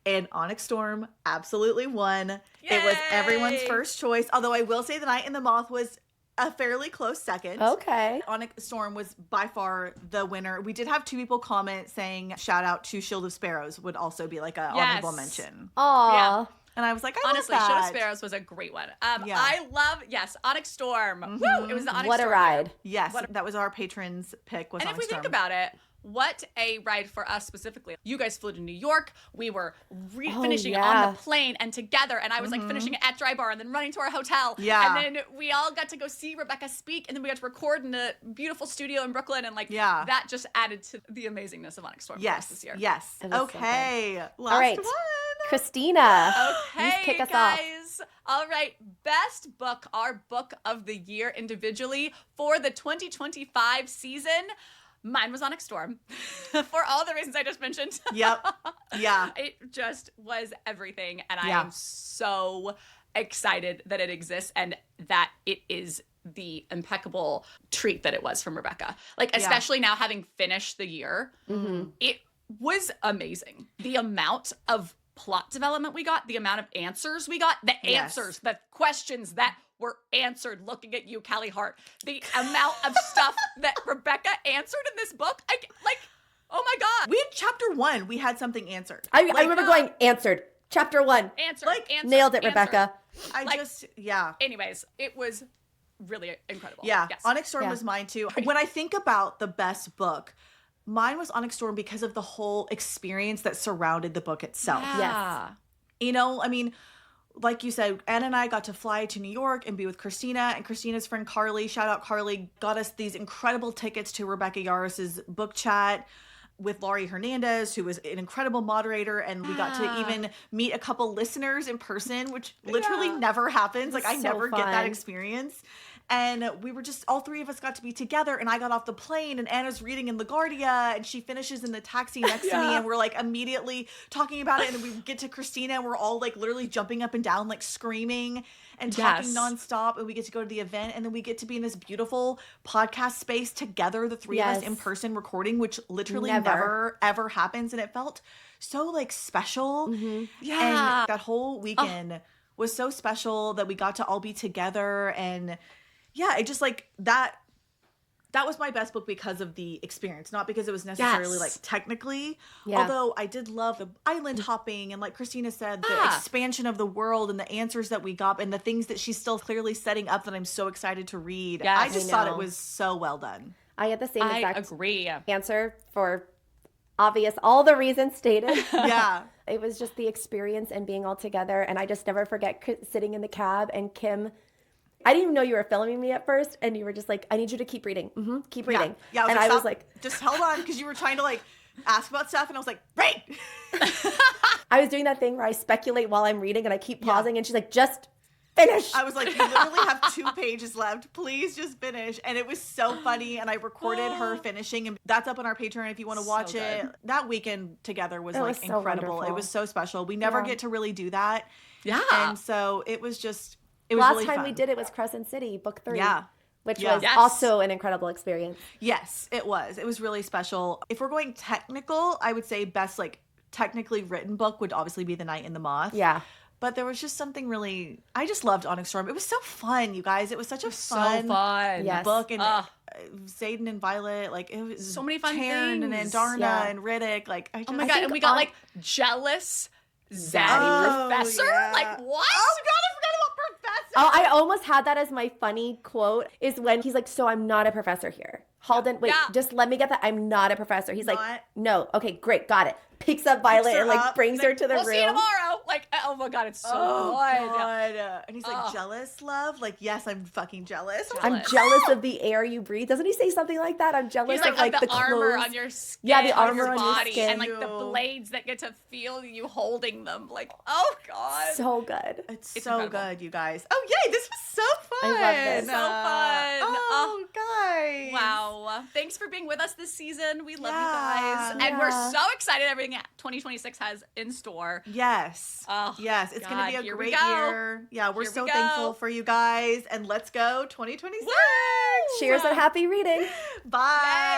And Onyx Storm absolutely won. Yay! It was everyone's first choice. Although I will say The Night and the Moth was a fairly close second. Okay. Onyx Storm was by far the winner. We did have 2 people comment saying shout out to Shield of Sparrows would also be like an honorable mention. Aw. Yeah. And I was like, Honestly, love Shield that. of Sparrows was a great one. Yeah. I love, Onyx Storm. Woo! It was the Onyx What a Storm. ride. Yes, that was our patron's pick. Was And if Onyx we think Storm. about it, what a ride for us specifically. You guys flew to New York. We were finishing on the plane and together. And I was like finishing it at Dry Bar and then running to our hotel. Yeah. And then we all got to go see Rebecca speak. And then we got to record in a beautiful studio in Brooklyn. And like that just added to the amazingness of Onyx Storm for us this year. Yes. It was so Okay. Last All right. one. Christina. Okay, you kick us off. guys. All right, best book, our book of the year individually for the 2025 season. Mine was Onyx Storm for all the reasons I just mentioned. Yep. Yeah. It just was everything. And I Yeah. am so excited that it exists and that it is the impeccable treat that it was from Rebecca. Like, especially now having finished the year, it was amazing. The amount of plot development we got, the amount of answers we got, the answers, the questions that were answered looking at you, Callie Hart, the amount of stuff that Rebecca answered in this book, oh my God. We had chapter 1. We had something answered. I remember going, answered. Chapter 1. Answered. Nailed it, Rebecca. Anyways, it was really incredible. Yeah. Yes. Onyx Storm was mine too. When I think about the best book, mine was Onyx Storm because of the whole experience that surrounded the book itself. Yeah. You know, I mean, like you said, Anna and I got to fly to New York and be with Kristina, and Christina's friend Carly, shout out Carly, got us these incredible tickets to Rebecca Yarros's book chat with Laurie Hernandez, who was an incredible moderator, and we got to even meet a couple listeners in person, which literally never happens. Like, I never get that experience. And we were just, all 3 of us got to be together, and I got off the plane, and Anna's reading in LaGuardia, and she finishes in the taxi next to me, and we're like immediately talking about it, and then we get to Kristina, and we're all like literally jumping up and down, like screaming and talking nonstop, and we get to go to the event, and then we get to be in this beautiful podcast space together, the 3 of us in person recording, which literally never ever happens, and it felt so like special. Yeah. And that whole weekend was so special that we got to all be together, and yeah, it just like that that was my best book because of the experience, not because it was necessarily Yes. like technically. Yeah. Although I did love the island hopping and like Kristina said, the expansion of the world and the answers that we got and the things that she's still clearly setting up that I'm so excited to read. Yes. I just I thought know. it was so well done. I had the same I exact agree. answer for obvious, all the reasons stated. Yeah. It was just the experience and being all together. And I just never forget sitting in the cab and Kim, I didn't even know you were filming me at first. And you were just like, I need you to keep reading. Keep reading. Yeah. And I was "Stop. like, just hold on," because you were trying to like ask about stuff, and I was like, "Right." I was doing that thing where I speculate while I'm reading and I keep pausing. And she's like, just finish. I was like, "You literally have 2 pages left. Please just finish." And it was so funny. And I recorded her finishing, and that's up on our Patreon if you want to watch it. good. That weekend together was It like was so incredible. It wonderful. was so special. We never Yeah. get to really do that. Yeah. And so it was just, it was Last really time fun. we did it was Crescent City, book 3. Yeah. Which Yeah. was Yes. also an incredible experience. Yes, it was. It was really special. If we're going technical, I would say best like technically written book would obviously be The Night in the Moth. Yeah. But there was just something really, I just loved Onyx Storm. It was so fun, you guys. It was such a So fun, fun. Yes. book. And Ugh. Zayden and Violet, like it was So many fun Taryn and things. Darna Yeah. and Riddick. Like I just, Oh my I god, think and we got on- like jealous zaddy Oh, professor. yeah. Like what? Oh god, I forgot about Professor. Oh, I almost had that as my funny quote is when he's like, so I'm not a professor here. Halden, wait, Yeah. just let me get that. I'm not a professor. He's like, Not- no. Okay, great. Got it. Picks up Violet her and like up, brings her to the We'll room. see you tomorrow. Like, oh my god, it's so Oh good. god. And he's like, Ugh. jealous, love? Like, yes, I'm fucking jealous. I'm Jealous. jealous of the air you breathe. Doesn't he say something like that? I'm jealous He's like, of like the the armor clothes. on your skin, Yeah, the on armor your on your body, skin. and like the blades that get to feel you holding them. Like, oh god, So good. It's It's so incredible. good, you guys. Oh yay, this was so fun. I love this. So fun. Oh, guys. wow! Thanks for being with us this season. We love Yeah. you guys, and we're Yeah. so excited everything 2026 has in store. Yes. Oh, yes, it's going to God, be a here we great go. year. Yeah, we're Here we so go. thankful for you guys. And let's go 2026. Cheers and happy reading. Bye. Bye.